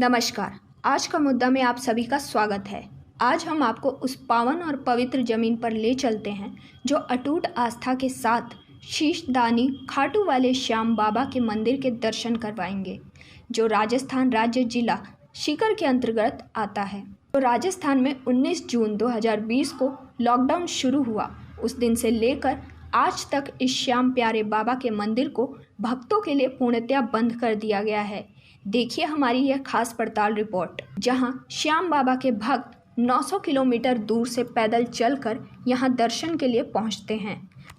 नमस्कार। आज का मुद्दा में आप सभी का स्वागत है। आज हम आपको उस पावन और पवित्र जमीन पर ले चलते हैं जो अटूट आस्था के साथ शीशदानी खाटू वाले श्याम बाबा के मंदिर के दर्शन करवाएंगे, जो राजस्थान राज्य जिला सीकर के अंतर्गत आता है। तो राजस्थान में 19 जून 2020 को लॉकडाउन शुरू हुआ। उस दिन से लेकर आज तक इस श्याम प्यारे बाबा के मंदिर को भक्तों के लिए पूर्णतया बंद कर दिया गया है। देखिए हमारी यह खास पड़ताल रिपोर्ट, जहां श्याम बाबा के भक्त 900 किलोमीटर दूर से पैदल चलकर यहां दर्शन के लिए पहुंचते हैं।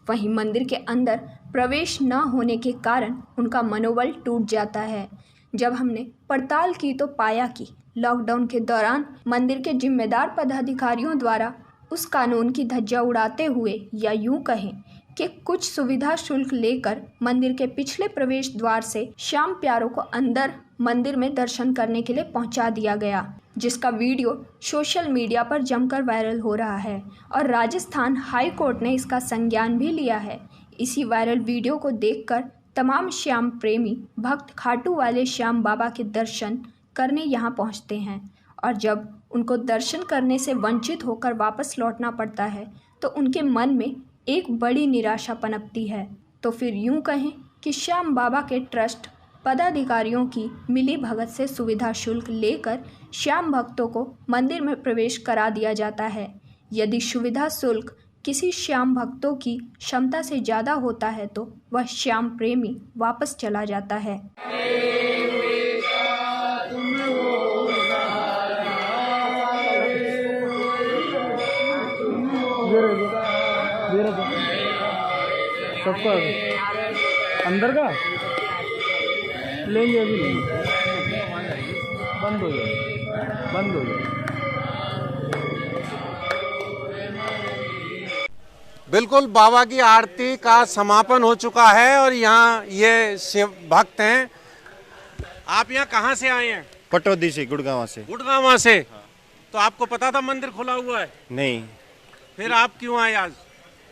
वहीं मंदिर के अंदर प्रवेश न होने के कारण उनका मनोबल टूट जाता है। जब हमने पड़ताल की तो पाया कि लॉकडाउन के दौरान मंदिर के जिम्मेदार पदाधिकारियों द्वारा उस कानून की धज्जियां उड़ाते हुए, या यूं कहें कि कुछ सुविधा शुल्क लेकर मंदिर के पिछले प्रवेश द्वार से श्याम प्यारों को अंदर मंदिर में दर्शन करने के लिए पहुंचा दिया गया, जिसका वीडियो सोशल मीडिया पर जमकर वायरल हो रहा है और राजस्थान हाई कोर्ट ने इसका संज्ञान भी लिया है। इसी वायरल वीडियो को देखकर तमाम श्याम प्रेमी भक्त खाटू वाले श्याम बाबा के दर्शन करने यहाँ पहुँचते हैं, और जब उनको दर्शन करने से वंचित होकर वापस लौटना पड़ता है तो उनके मन में एक बड़ी निराशा पनपती है। तो फिर यूं कहें कि श्याम बाबा के ट्रस्ट पदाधिकारियों की मिली भगत से सुविधा शुल्क लेकर श्याम भक्तों को मंदिर में प्रवेश करा दिया जाता है। यदि सुविधा शुल्क किसी श्याम भक्तों की क्षमता से ज़्यादा होता है तो वह श्याम प्रेमी वापस चला जाता है। सबका अंदर का लेंगे, अभी नहीं, बंद हो जाए। बिल्कुल बाबा की आरती का समापन हो चुका है और यहाँ ये शिव भक्त हैं। आप यहाँ कहाँ से आए हैं? पटौदी से, गुड़गांव से। गुड़गांव से। तो आपको पता था मंदिर खुला हुआ है? नहीं। फिर आप क्यों आए आज?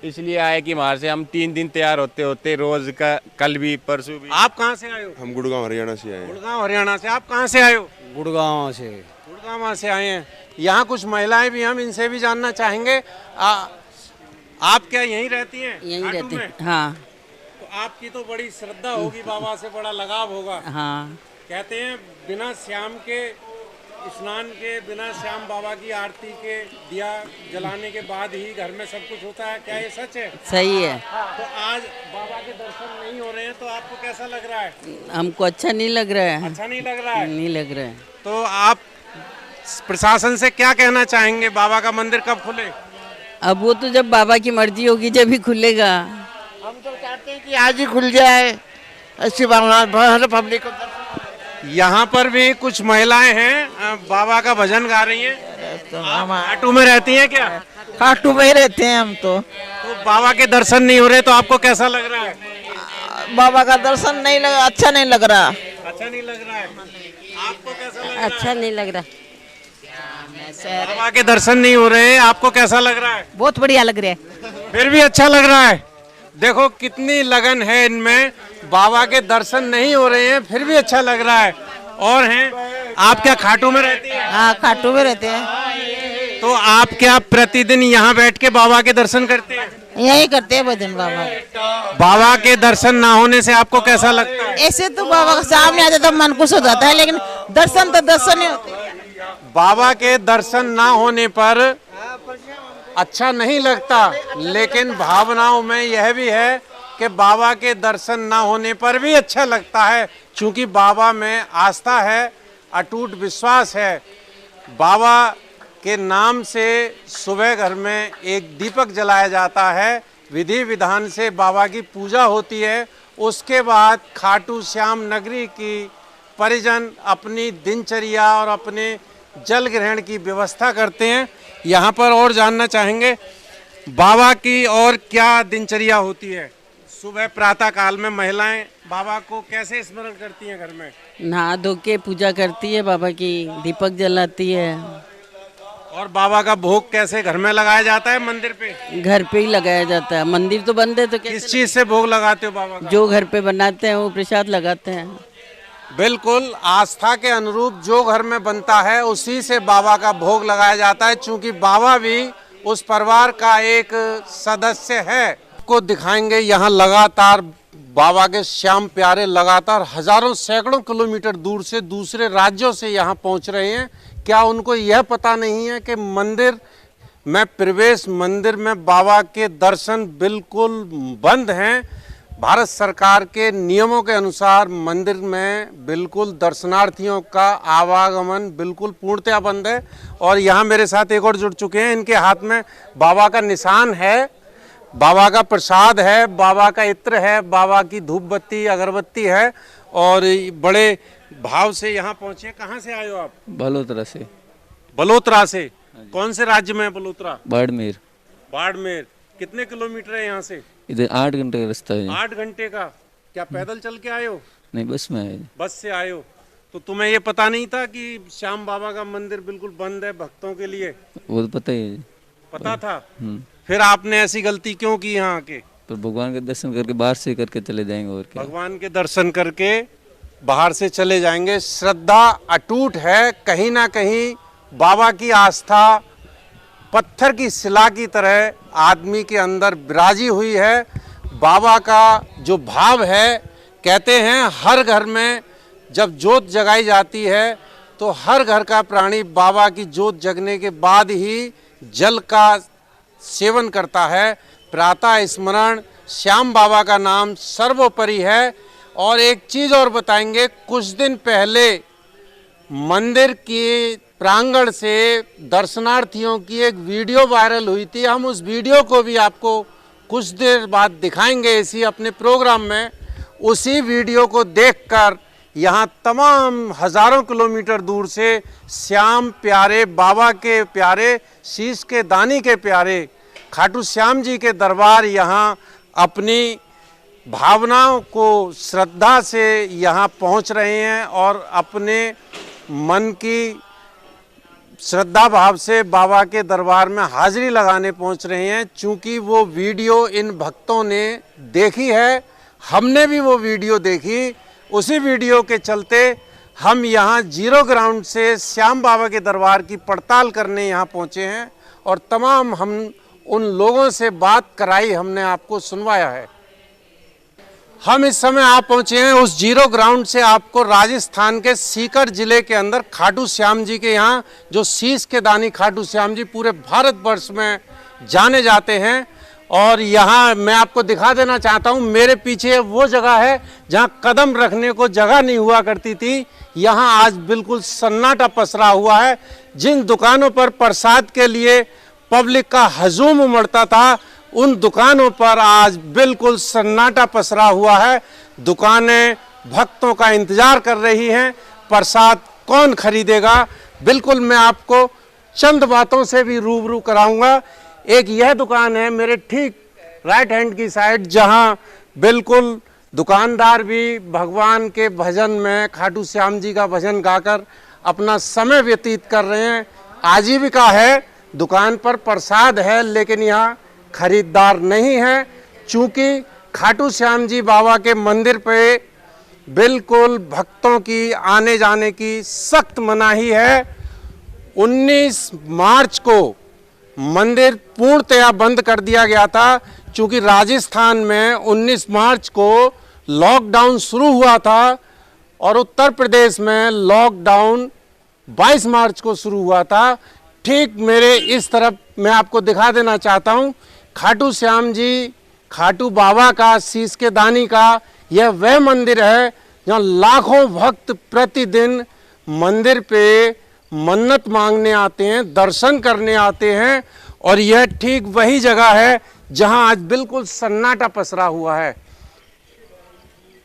इसलिए आए कि वहाँ से हम 3 दिन तैयार होते होते रोज का, कल भी परसों भी। आप कहाँ से आए हो? हम गुड़गांव हरियाणा से आए हैं। गुड़गांव हरियाणा से। आप कहाँ से आए हो? गुड़गांव से। गुड़गांव से आए हैं। यहाँ कुछ महिलाएं भी, हम इनसे भी जानना चाहेंगे। आप क्या यहीं रहती हैं? यहीं रहती हैं, हाँ। तो आपकी तो बड़ी श्रद्धा होगी, बाबा से बड़ा लगाव होगा। हाँ। कहते हैं बिना श्याम के स्नान के, बिना श्याम बाबा की आरती के दिया जलाने के बाद ही घर में सब कुछ होता है। क्या ये सच है? सही है। तो आज बाबा के दर्शन नहीं हो रहे हैं तो आपको कैसा लग रहा है? हमको अच्छा नहीं लग रहा है। अच्छा नहीं लग रहा है? नहीं लग रहा है। तो आप प्रशासन से क्या कहना चाहेंगे? बाबा का मंदिर कब खुले? अब वो तो जब बाबा की मर्जी होगी जब ही खुलेगा। हम तो चाहते हैं कि आज ही खुल जाए, ऐसी भावना पब्लिक को। यहाँ पर भी कुछ महिलाएं हैं, बाबा का भजन गा रही हैं। तो आप खाटू में रहती हैं क्या? खाटू में ही रहते हैं हम तो बाबा के दर्शन नहीं हो रहे तो आपको कैसा लग रहा है? बाबा का दर्शन नहीं लगा, अच्छा नहीं लग रहा। अच्छा नहीं लग रहा है। आपको कैसा लग रहा है? अच्छा नहीं लग रहा। बाबा के दर्शन नहीं हो रहे, आपको कैसा लग रहा है? बहुत बढ़िया लग रहा है। फिर भी अच्छा लग रहा है। देखो कितनी लगन है इनमें। बाबा के दर्शन नहीं हो रहे हैं फिर भी अच्छा लग रहा है। और हैं, आप क्या खाटू में रहती हैं? हाँ, खाटू में रहते हैं। तो आप क्या प्रतिदिन यहाँ बैठ के बाबा के दर्शन करते हैं? यही करते हैं भजन बाबा। बाबा के दर्शन ना होने से आपको कैसा लगता है? ऐसे तो बाबा के सामने आते तो मन खुश हो जाता है, लेकिन दर्शन तो दर्शन ही होते। बाबा के दर्शन ना होने पर अच्छा नहीं लगता, लेकिन भावनाओं में यह भी है कि बाबा के दर्शन ना होने पर भी अच्छा लगता है, क्योंकि बाबा में आस्था है, अटूट विश्वास है। बाबा के नाम से सुबह घर में एक दीपक जलाया जाता है, विधि विधान से बाबा की पूजा होती है। उसके बाद खाटू श्याम नगरी की परिजन अपनी दिनचर्या और अपने जल ग्रहण की व्यवस्था करते हैं। यहाँ पर और जानना चाहेंगे बाबा की और क्या दिनचर्या होती है। सुबह प्रातः काल में महिलाएं बाबा को कैसे स्मरण करती हैं? घर में नहा धो के पूजा करती है, बाबा की दीपक जलाती है। और बाबा का भोग कैसे घर में लगाया जाता है? मंदिर पे? घर पे ही लगाया जाता है, मंदिर तो बंद है तो किस चीज से भोग लगाते हो बाबा का? जो घर पे बनाते हैं वो प्रसाद लगाते हैं। बिल्कुल आस्था के अनुरूप जो घर में बनता है उसी से बाबा का भोग लगाया जाता है, क्योंकि बाबा भी उस परिवार का एक सदस्य है। आपको दिखाएंगे यहाँ लगातार बाबा के श्याम प्यारे लगातार हजारों सैकड़ों किलोमीटर दूर से दूसरे राज्यों से यहाँ पहुँच रहे हैं। क्या उनको यह पता नहीं है कि मंदिर में प्रवेश, मंदिर में बाबा के दर्शन बिल्कुल बंद हैं। भारत सरकार के नियमों के अनुसार मंदिर में बिल्कुल दर्शनार्थियों का आवागमन बिल्कुल पूर्णतया बंद है। और यहाँ मेरे साथ एक और जुड़ चुके हैं, इनके हाथ में बाबा का निशान है, बाबा का प्रसाद है, बाबा का इत्र है, बाबा की धूप बत्ती अगरबत्ती है और बड़े भाव से यहाँ पहुँचे। कहाँ से आए हो आप? बलोत्रा से। बलोत्रा से? कौन से राज्य में है बलोत्रा? बाड़मेर। बाड़मेर। कितने किलोमीटर है यहाँ से? इधर 8 घंटे का रास्ता है। 8 घंटे का? क्या पैदल चल के आए हो? नहीं, बस में आए। बस से आए हो? तो तुम्हें ये पता नहीं था कि श्याम बाबा का मंदिर बिल्कुल बंद है भक्तों के लिए? वो तो पता ही है। पता था? फिर आपने ऐसी गलती क्यों की यहाँ आके? पर भगवान के दर्शन करके बाहर से करके चले जाएंगे और क्या। भगवान के दर्शन करके बाहर से चले जाएंगे। श्रद्धा अटूट है, कहीं ना कहीं बाबा की आस्था पत्थर की शिला की तरह आदमी के अंदर विराजी हुई है। बाबा का जो भाव है, कहते हैं हर घर में जब जोत जगाई जाती है तो हर घर का प्राणी बाबा की जोत जगने के बाद ही जल का सेवन करता है। प्रातः स्मरण श्याम बाबा का नाम सर्वोपरि है। और एक चीज़ और बताएंगे, कुछ दिन पहले मंदिर के प्रांगण से दर्शनार्थियों की एक वीडियो वायरल हुई थी। हम उस वीडियो को भी आपको कुछ देर बाद दिखाएंगे इसी अपने प्रोग्राम में। उसी वीडियो को देखकर यहाँ तमाम हजारों किलोमीटर दूर से श्याम प्यारे, बाबा के प्यारे, शीश के दानी के प्यारे खाटू श्याम जी के दरबार यहाँ अपनी भावनाओं को श्रद्धा से यहाँ पहुँच रहे हैं और अपने मन की श्रद्धा भाव से बाबा के दरबार में हाजिरी लगाने पहुँच रहे हैं। चूँकि वो वीडियो इन भक्तों ने देखी है, हमने भी वो वीडियो देखी, उसी वीडियो के चलते हम यहाँ जीरो ग्राउंड से श्याम बाबा के दरबार की पड़ताल करने यहाँ पहुँचे हैं और तमाम हम उन लोगों से बात कराई, हमने आपको सुनवाया है। हम इस समय आप पहुँचे हैं उस जीरो ग्राउंड से आपको राजस्थान के सीकर जिले के अंदर खाटू श्याम जी के यहाँ, जो शीश के दानी खाटू श्याम जी पूरे भारतवर्ष में जाने जाते हैं। और यहाँ मैं आपको दिखा देना चाहता हूँ, मेरे पीछे वो जगह है जहाँ कदम रखने को जगह नहीं हुआ करती थी। यहाँ आज बिल्कुल सन्नाटा पसरा हुआ है। जिन दुकानों पर प्रसाद के लिए पब्लिक का हजूम उमड़ता था, उन दुकानों पर आज बिल्कुल सन्नाटा पसरा हुआ है। दुकानें भक्तों का इंतजार कर रही हैं, प्रसाद कौन खरीदेगा। बिल्कुल मैं आपको चंद बातों से भी रूबरू कराऊंगा। एक यह दुकान है मेरे ठीक राइट हैंड की साइड, जहां बिल्कुल दुकानदार भी भगवान के भजन में, खाटू श्याम जी का भजन गाकर अपना समय व्यतीत कर रहे हैं। आजीविका है, दुकान पर प्रसाद है, लेकिन यहाँ खरीदार नहीं है। चूँकि खाटू श्याम जी बाबा के मंदिर पे बिल्कुल भक्तों की आने जाने की सख्त मनाही है। 19 मार्च को मंदिर पूर्णतया बंद कर दिया गया था, क्योंकि राजस्थान में 19 मार्च को लॉकडाउन शुरू हुआ था और उत्तर प्रदेश में लॉकडाउन 22 मार्च को शुरू हुआ था। ठीक मेरे इस तरफ मैं आपको दिखा देना चाहता हूँ, खाटू श्याम जी, खाटू बाबा का, शीश के दानी का यह वह मंदिर है जहाँ लाखों भक्त प्रतिदिन मंदिर पे मन्नत मांगने आते हैं, दर्शन करने आते हैं। और यह ठीक वही जगह है जहां आज बिल्कुल सन्नाटा पसरा हुआ है।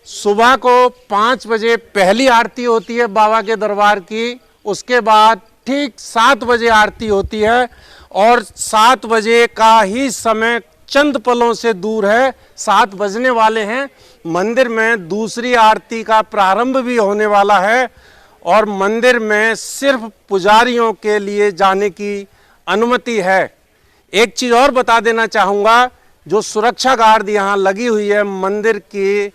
सुबह को 5 बजे पहली आरती होती है बाबा के दरबार की, उसके बाद ठीक 7 बजे आरती होती है और 7 बजे का ही समय चंद पलों से दूर है, 7 बजने वाले हैं। मंदिर में दूसरी आरती का प्रारंभ भी होने वाला है और मंदिर में सिर्फ पुजारियों के लिए जाने की अनुमति है। एक चीज़ और बता देना चाहूँगा, जो सुरक्षा गार्ड यहाँ लगी हुई है मंदिर की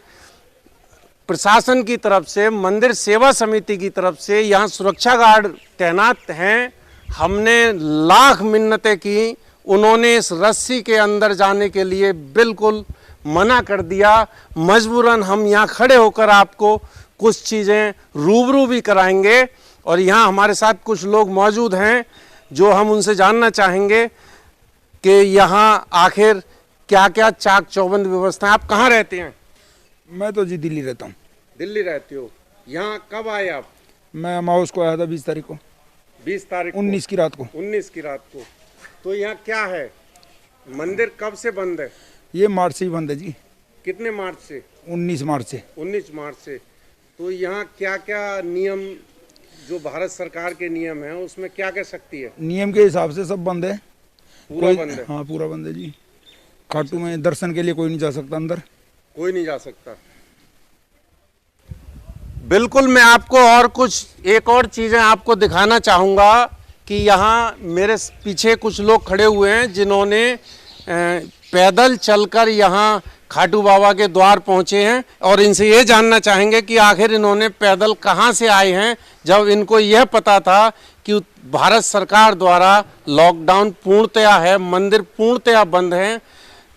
प्रशासन की तरफ से, मंदिर सेवा समिति की तरफ से यहाँ सुरक्षा गार्ड तैनात हैं। हमने लाख मिन्नतें की, उन्होंने इस रस्सी के अंदर जाने के लिए बिल्कुल मना कर दिया। मजबूरन हम यहाँ खड़े होकर आपको कुछ चीज़ें रूबरू भी कराएंगे और यहाँ हमारे साथ कुछ लोग मौजूद हैं जो हम उनसे जानना चाहेंगे कि यहाँ आखिर क्या क्या चाक चौबंद व्यवस्था है। आप कहाँ रहते हैं? मैं तो जी दिल्ली रहता हूँ। दिल्ली रहते हो। यहाँ कब आए आप? मैं माउस को आया था 20 तारीख को। 20 तारीख 19 की रात को। 19 की रात को। तो यहाँ क्या है, मंदिर कब से बंद है? ये मार्च से ही बंद है जी। कितने मार्च से? 19 मार्च से। 19 मार्च से। तो यहाँ क्या क्या नियम, जो भारत सरकार के नियम है, उसमें क्या क्या शक्ति है? नियम के हिसाब से सब बंद है। पूरा बंद है? हाँ पूरा बंद है जी। खाटू में दर्शन के लिए कोई नहीं जा सकता अंदर। कोई नहीं जा सकता। बिल्कुल, मैं आपको और एक और चीज़ें आपको दिखाना चाहूँगा कि यहाँ मेरे पीछे कुछ लोग खड़े हुए हैं जिन्होंने पैदल चलकर यहाँ खाटू बाबा के द्वार पहुँचे हैं और इनसे ये जानना चाहेंगे कि आखिर इन्होंने पैदल कहाँ से आए हैं, जब इनको यह पता था कि भारत सरकार द्वारा लॉकडाउन पूर्णतया है, मंदिर पूर्णतया बंद हैं।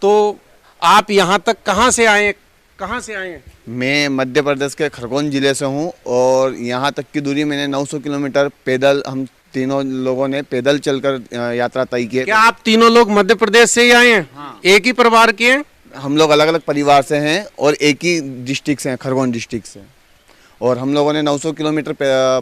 तो आप यहाँ तक कहाँ से आए हैं? मैं मध्य प्रदेश के खरगोन जिले से हूँ और यहाँ तक की दूरी मैंने 900 किलोमीटर पैदल, हम तीनों लोगों ने पैदल चलकर यात्रा तय की है। क्या आप तीनों लोग मध्य प्रदेश से ही आए हैं? हाँ। एक ही परिवार के हैं? हम लोग अलग अलग परिवार से हैं और एक ही डिस्ट्रिक्ट से हैं, खरगोन डिस्ट्रिक्ट से। और हम लोगों ने 900 किलोमीटर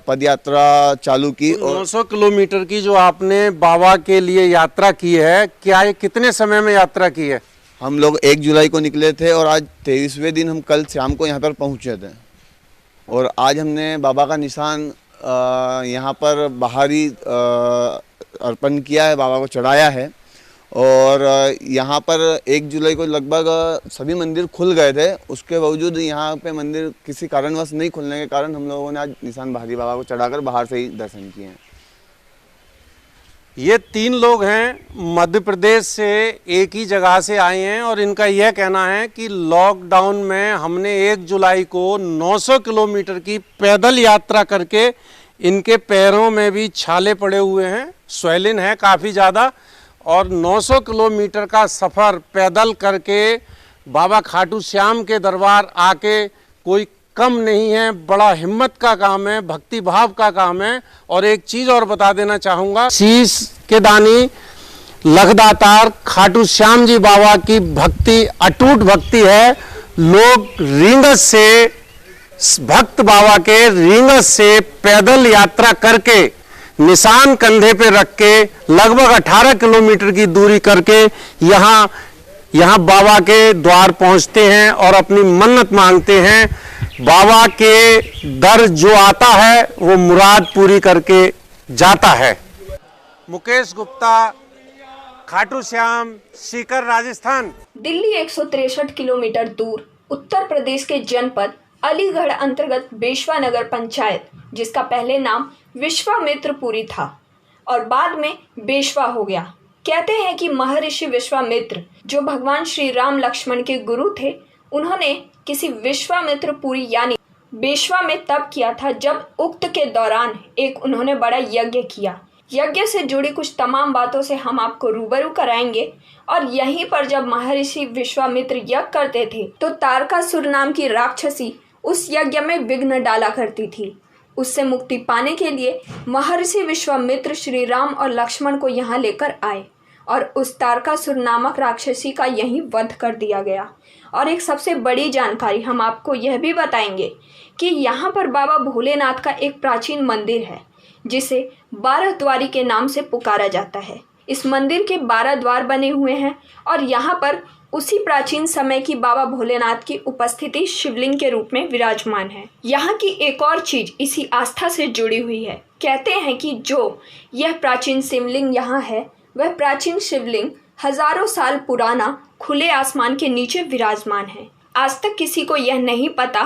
पद यात्रा चालू की। और 900 किलोमीटर की जो आपने बाबा के लिए यात्रा की है, क्या ये कितने समय में यात्रा की है? हम लोग 1 जुलाई को निकले थे और आज 23वें दिन हम कल शाम को यहाँ पर पहुँचे थे। और आज हमने बाबा का निशान यहाँ पर बाहरी अर्पण किया है, बाबा को चढ़ाया है। और यहाँ पर 1 जुलाई को लगभग सभी मंदिर खुल गए थे, उसके बावजूद यहाँ पे मंदिर किसी कारणवश नहीं खुलने के कारण हम लोगों ने आज निशान बाहरी बाबा को चढ़ाकर बाहर से ही दर्शन किए हैं। ये 3 लोग हैं, मध्य प्रदेश से एक ही जगह से आए हैं और इनका यह कहना है कि लॉकडाउन में हमने 1 जुलाई को 900 किलोमीटर की पैदल यात्रा करके इनके पैरों में भी छाले पड़े हुए हैं, स्वेलिन है काफ़ी ज़्यादा, और 900 किलोमीटर का सफ़र पैदल करके बाबा खाटू श्याम के दरबार आके कोई कम नहीं है, बड़ा हिम्मत का काम है, भक्ति भाव का काम है। और एक चीज़ और बता देना चाहूँगा, शीश के दानी लखदातार खाटू श्याम जी बाबा की भक्ति अटूट भक्ति है। लोग रींगस से, भक्त बाबा के रींगस से पैदल यात्रा करके निशान कंधे पे रख के लगभग 18 किलोमीटर की दूरी करके यहाँ बाबा के द्वार पहुँचते हैं और अपनी मन्नत मांगते हैं। बाबा के दर जो आता है वो मुराद पूरी करके जाता है। मुकेश गुप्ता, खाटू श्याम, सीकर, राजस्थान। दिल्ली 163 किलोमीटर दूर उत्तर प्रदेश के जनपद अलीगढ़ अंतर्गत बेशवा नगर पंचायत, जिसका पहले नाम विश्वामित्रपुरी था और बाद में बेशवा हो गया। कहते हैं कि महर्षि विश्वामित्र, जो भगवान श्री राम लक्ष्मण के गुरु थे, उन्होंने किसी विश्वामित्रपुरी यानी बेशवा में तप किया था, जब उक्त के दौरान एक उन्होंने बड़ा यज्ञ किया। यज्ञ से जुड़ी कुछ तमाम बातों से हम आपको रूबरू कराएंगे। और यहीं पर जब महर्षि विश्वामित्र यज्ञ करते थे तो तारकासुर नाम की राक्षसी उस यज्ञ में विघ्न डाला करती थी। उससे मुक्ति पाने के लिए महर्षि विश्वामित्र श्री राम और लक्ष्मण को यहाँ लेकर आए और उस तारकासुर नामक राक्षसी का यहीं वध कर दिया गया। और एक सबसे बड़ी जानकारी हम आपको यह भी बताएंगे कि यहाँ पर बाबा भोलेनाथ का एक प्राचीन मंदिर है, जिसे 12 द्वारी के नाम से पुकारा जाता है। इस मंदिर के 12 द्वार बने हुए हैं और यहाँ पर उसी प्राचीन समय की बाबा भोलेनाथ की उपस्थिति शिवलिंग के रूप में विराजमान है। यहाँ की एक और चीज इसी आस्था से जुड़ी हुई है। कहते हैं कि जो यह प्राचीन शिवलिंग यहाँ है, वह प्राचीन शिवलिंग हजारों साल पुराना खुले आसमान के नीचे विराजमान है। आज तक किसी को यह नहीं पता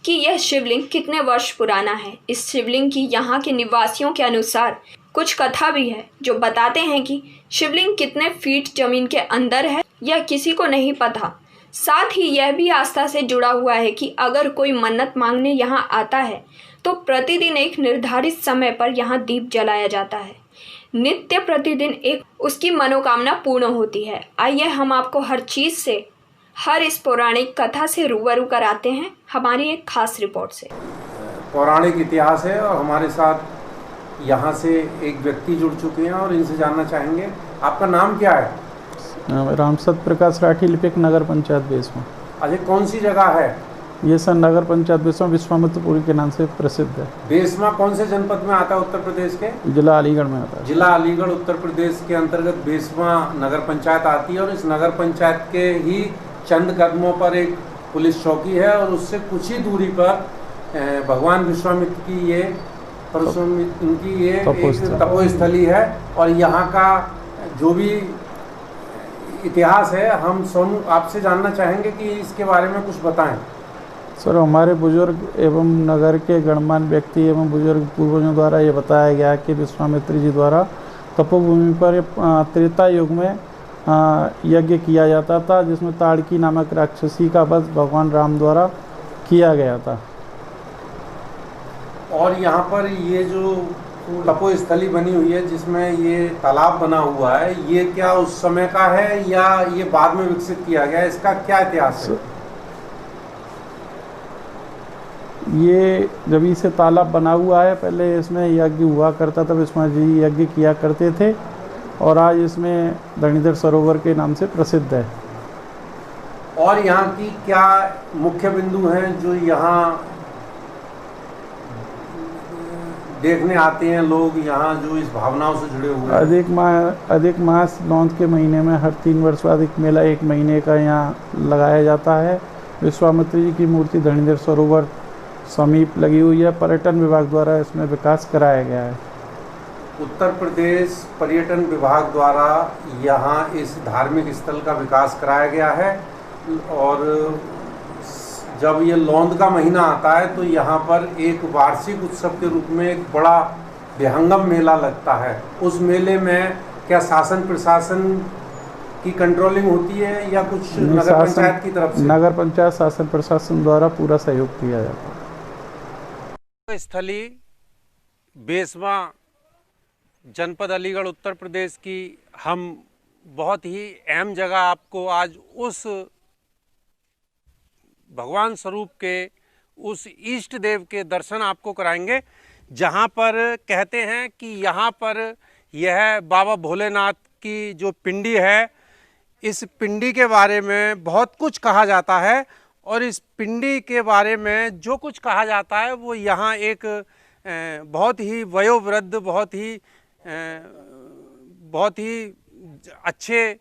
कि यह शिवलिंग कितने वर्ष पुराना है। इस शिवलिंग की यहाँ के निवासियों के अनुसार कुछ कथा भी है जो बताते हैं कि शिवलिंग कितने फीट जमीन के अंदर है, यह किसी को नहीं पता। साथ ही यह भी आस्था से जुड़ा हुआ है कि अगर कोई मन्नत मांगने यहाँ आता है तो प्रतिदिन एक निर्धारित समय पर यहाँ दीप जलाया जाता है। नित्य प्रतिदिन एक उसकी मनोकामना पूर्ण होती है। आइए हम आपको हर चीज़ से, हर इस पौराणिक कथा से रूबरू कराते हैं हमारी एक खास रिपोर्ट से। पौराणिक इतिहास है और हमारे साथ यहाँ से एक व्यक्ति जुड़ चुके हैं और इनसे जानना चाहेंगे। आपका नाम क्या है? राम सत प्रकाश राठी, लिपिक, नगर पंचायत बेसवा। अजय, कौन सी जगह है ये? सर नगर पंचायत बेसवा विश्वामित्रपुरी के नाम से प्रसिद्ध है। बेसवा कौन से जनपद में आता है उत्तर प्रदेश के? जिला अलीगढ़ में आता है। जिला अलीगढ़ उत्तर प्रदेश के अंतर्गत बेसवा नगर पंचायत आती है और इस नगर पंचायत के ही चंद कदमों पर एक पुलिस चौकी है और उससे कुछ ही दूरी पर भगवान विश्वामित्र की ये उनकी ये एक तपोस्थली है। और यहाँ का जो भी इतिहास है हम सोनू आपसे जानना चाहेंगे कि इसके बारे में कुछ बताएं। सर हमारे बुजुर्ग एवं नगर के गणमान्य व्यक्ति एवं बुजुर्ग पूर्वजों द्वारा ये बताया गया कि विश्वामित्र जी द्वारा तपोभूमि पर त्रेता युग में यज्ञ किया जाता था, जिसमें ताड़की नामक राक्षसी का वध भगवान राम द्वारा किया गया था। और यहाँ पर ये जो तपोस्थली बनी हुई है जिसमें ये तालाब बना हुआ है, ये क्या उस समय का है या ये बाद में विकसित किया गया है? इसका क्या इतिहास है? ये जब इसे तालाब बना हुआ है, पहले इसमें यज्ञ हुआ करता था, विश्वनाथ जी यज्ञ किया करते थे और आज इसमें धरणीधर सरोवर के नाम से प्रसिद्ध है। और यहाँ की क्या मुख्य बिंदु हैं जो यहाँ देखने आते हैं लोग, यहाँ जो इस भावनाओं से जुड़े हुए हैं? अधिक मास लौंद के महीने में हर 3 वर्ष बाद एक मेला 1 महीने का यहाँ लगाया जाता है। विश्वामित्र जी की मूर्ति धरणीधर सरोवर समीप लगी हुई है। पर्यटन विभाग द्वारा इसमें विकास कराया गया है। उत्तर प्रदेश पर्यटन विभाग द्वारा यहाँ इस धार्मिक स्थल का विकास कराया गया है और जब ये लौंद का महीना आता है तो यहाँ पर एक वार्षिक उत्सव के रूप में एक बड़ा विहंगम मेला लगता है। उस मेले में क्या शासन प्रशासन की कंट्रोलिंग होती है या कुछ नगर पंचायत की तरफ से? नगर पंचायत शासन प्रशासन द्वारा पूरा सहयोग किया जाता है। स्थली बेसवा जनपद अलीगढ़ उत्तर प्रदेश की हम बहुत ही अहम जगह आपको आज उस भगवान स्वरूप के उस इष्ट देव के दर्शन आपको कराएंगे जहाँ पर कहते हैं कि यहाँ पर यह बाबा भोलेनाथ की जो पिंडी है, इस पिंडी के बारे में बहुत कुछ कहा जाता है और इस पिंडी के बारे में जो कुछ कहा जाता है वो यहाँ एक बहुत ही वयोवृद्ध, बहुत ही अच्छे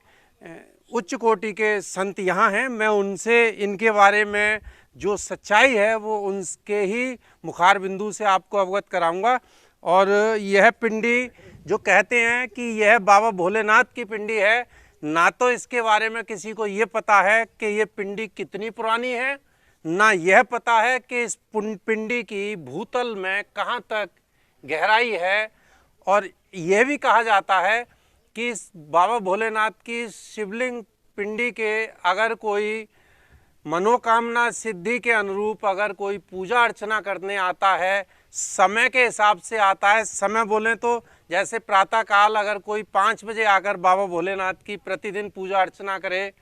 उच्च कोटि के संत यहाँ हैं। मैं उनसे इनके बारे में जो सच्चाई है वो उनके ही मुखार बिंदु से आपको अवगत कराऊंगा। और यह पिंडी जो कहते हैं कि यह बाबा भोलेनाथ की पिंडी है, ना तो इसके बारे में किसी को ये पता है कि ये पिंडी कितनी पुरानी है, ना यह पता है कि इस पिंडी की भूतल में कहाँ तक गहराई है। और यह भी कहा जाता है कि इस बाबा भोलेनाथ की शिवलिंग पिंडी के अगर कोई मनोकामना सिद्धि के अनुरूप अगर कोई पूजा अर्चना करने आता है, समय के हिसाब से आता है, समय बोलें तो जैसे प्रातःकाल अगर कोई 5 बजे आकर बाबा भोलेनाथ की प्रतिदिन पूजा अर्चना करे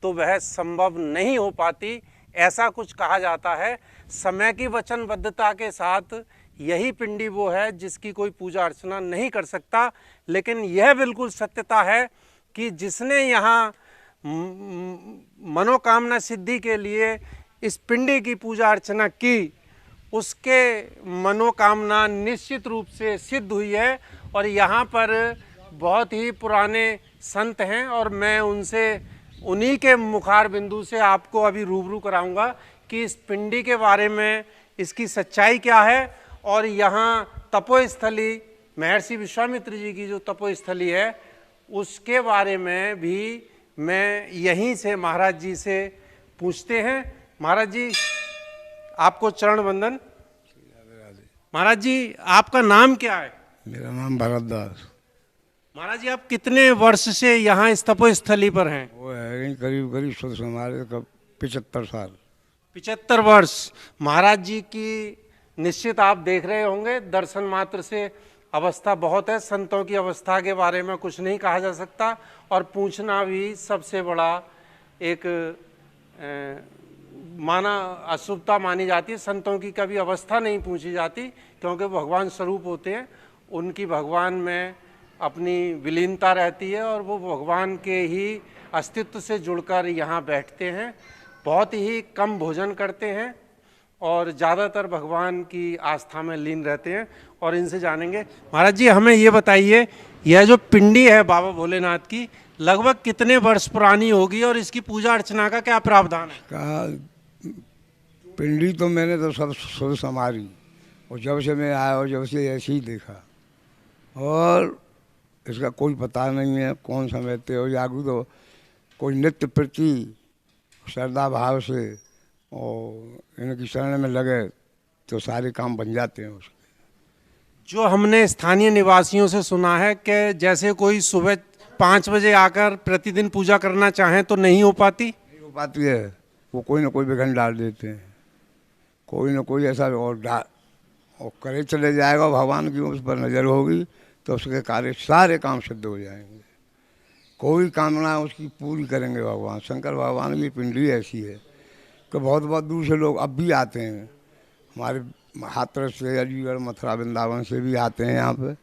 तो वह संभव नहीं हो पाती, ऐसा कुछ कहा जाता है। समय की वचनबद्धता के साथ यही पिंडी वो है जिसकी कोई पूजा अर्चना नहीं कर सकता। लेकिन यह बिल्कुल सत्यता है कि जिसने यहाँ मनोकामना सिद्धि के लिए इस पिंडी की पूजा अर्चना की, उसके मनोकामना निश्चित रूप से सिद्ध हुई है। और यहाँ पर बहुत ही पुराने संत हैं और मैं उनसे उन्हीं के मुखार बिंदु से आपको अभी रूबरू कराऊंगा कि इस पिंडी के बारे में इसकी सच्चाई क्या है। और यहाँ तपोस्थली महर्षि विश्वामित्र जी की जो तपोस्थली है उसके बारे में भी मैं यहीं से महाराज जी से पूछते हैं। महाराज जी आपको चरण वंदन। महाराज जी आपका नाम क्या है? मेरा नाम भरतदास। महाराज जी आप कितने वर्ष से यहाँ इस तपोस्थली पर हैं? वो है करीब 100 हमारे 75 साल। 75 वर्ष। महाराज जी की निश्चित आप देख रहे होंगे, दर्शन मात्र से अवस्था बहुत है। संतों की अवस्था के बारे में कुछ नहीं कहा जा सकता और पूछना भी सबसे बड़ा एक माना अशुभता मानी जाती है। संतों की कभी अवस्था नहीं पूछी जाती क्योंकि भगवान स्वरूप होते हैं, उनकी भगवान में अपनी विलीनता रहती है और वो भगवान के ही अस्तित्व से जुड़कर यहाँ बैठते हैं। बहुत ही कम भोजन करते हैं और ज़्यादातर भगवान की आस्था में लीन रहते हैं और इनसे जानेंगे। महाराज जी हमें ये बताइए, यह जो पिंडी है बाबा भोलेनाथ की लगभग कितने वर्ष पुरानी होगी और इसकी पूजा अर्चना का क्या प्रावधान है? पिंडी तो मैंने तो सब शुरू संभाली और जब से मैं आया और जब से ऐसे ही देखा और इसका कोई पता नहीं है कौन समझते हो जागू। तो कोई नित्य प्रति श्रद्धा भाव से और इनकी शरण में लगे तो सारे काम बन जाते हैं उसके। जो हमने स्थानीय निवासियों से सुना है कि जैसे कोई सुबह 5 बजे आकर प्रतिदिन पूजा करना चाहे तो नहीं हो पाती है। वो कोई ना कोई विघ्न डाल देते हैं, कोई ना कोई ऐसा और करे चले जाएगा। भगवान की उस पर नज़र होगी तो उसके कार्य सारे काम सिद्ध हो जाएंगे। कोई कामना उसकी पूरी करेंगे भगवान। शंकर भगवान की पिंडी ऐसी है कि बहुत बहुत दूर से लोग अब भी आते हैं। हमारे हाथरस से, अलीगढ़, मथुरा, वृंदावन से भी आते हैं यहाँ पे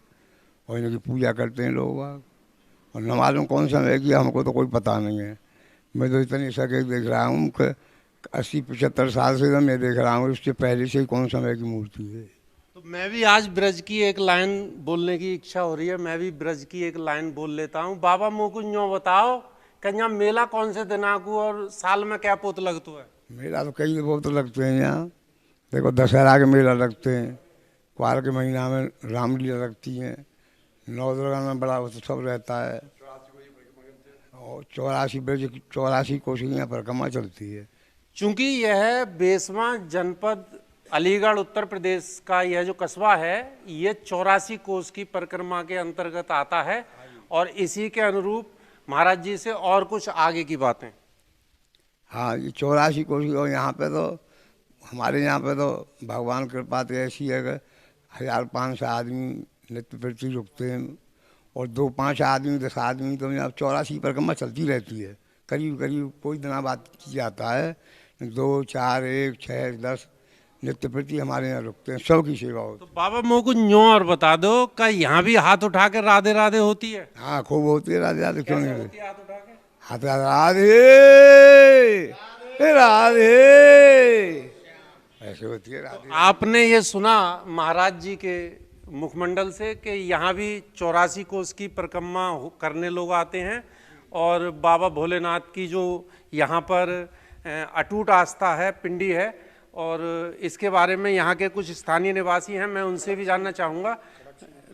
और इनकी पूजा करते हैं लोग। और न मालूम कौन सा है कि हमको तो कोई पता नहीं है। मैं तो इतनी सके देख रहा हूँ कि 80-75 साल से मैं देख रहा हूँ, इससे पहले से ही कौन समय की मूर्ति है। तो मैं भी आज ब्रज की एक लाइन बोलने की इच्छा हो रही है, मैं भी ब्रज की एक लाइन बोल लेता हूँ। बाबा मोको यूँ बताओ कि यहाँ मेला कौन से दिनाकू और साल में क्या पोत लगता है? मेला तो कई पोत लगते हैं यहाँ। देखो दशहरा के मेला लगते हैं, क्वार के महीना में रामलीला लगती हैं, नवदुर्गा में बड़ा उत्सव रहता है और 84 कोशियाँ परिक्रमा चलती है। चूँकि यह बेसवा जनपद अलीगढ़ उत्तर प्रदेश का यह जो कस्बा है ये 84 कोस की परिक्रमा के अंतर्गत आता है और इसी के अनुरूप महाराज जी से और कुछ आगे की बातें। हाँ, ये 84 कोस की। और यहाँ पे तो हमारे यहाँ पे तो भगवान कृपा तो ऐसी है कि 1500 आदमी नित्य प्रति रुकते हैं और 2-5 आदमी 10 आदमी तो यहाँ 84 परिक्रमा चलती रहती है। करीब करीब कोई दिना बात की जाता है 2, 4, 1, 6, 10 नित्य प्रति हमारे यहाँ रुकते हैं। सबकी सेवा होती है। तो बाबा मोह को न्यों और बता दो क्या यहाँ भी हाथ उठा कर राधे राधे होती है? हाँ, खूब होती है राधे राधे। क्यों नहीं होती? हाथ राधे राधे ऐसे होती है राधे। आपने ये सुना महाराज जी के मुखमंडल से कि यहाँ भी 84 कोस की परिक्रमा करने लोग आते हैं और बाबा भोलेनाथ की जो यहाँ पर अटूट आस्था है, पिंडी है और इसके बारे में यहाँ के कुछ स्थानीय निवासी हैं, मैं उनसे भी जानना चाहूँगा।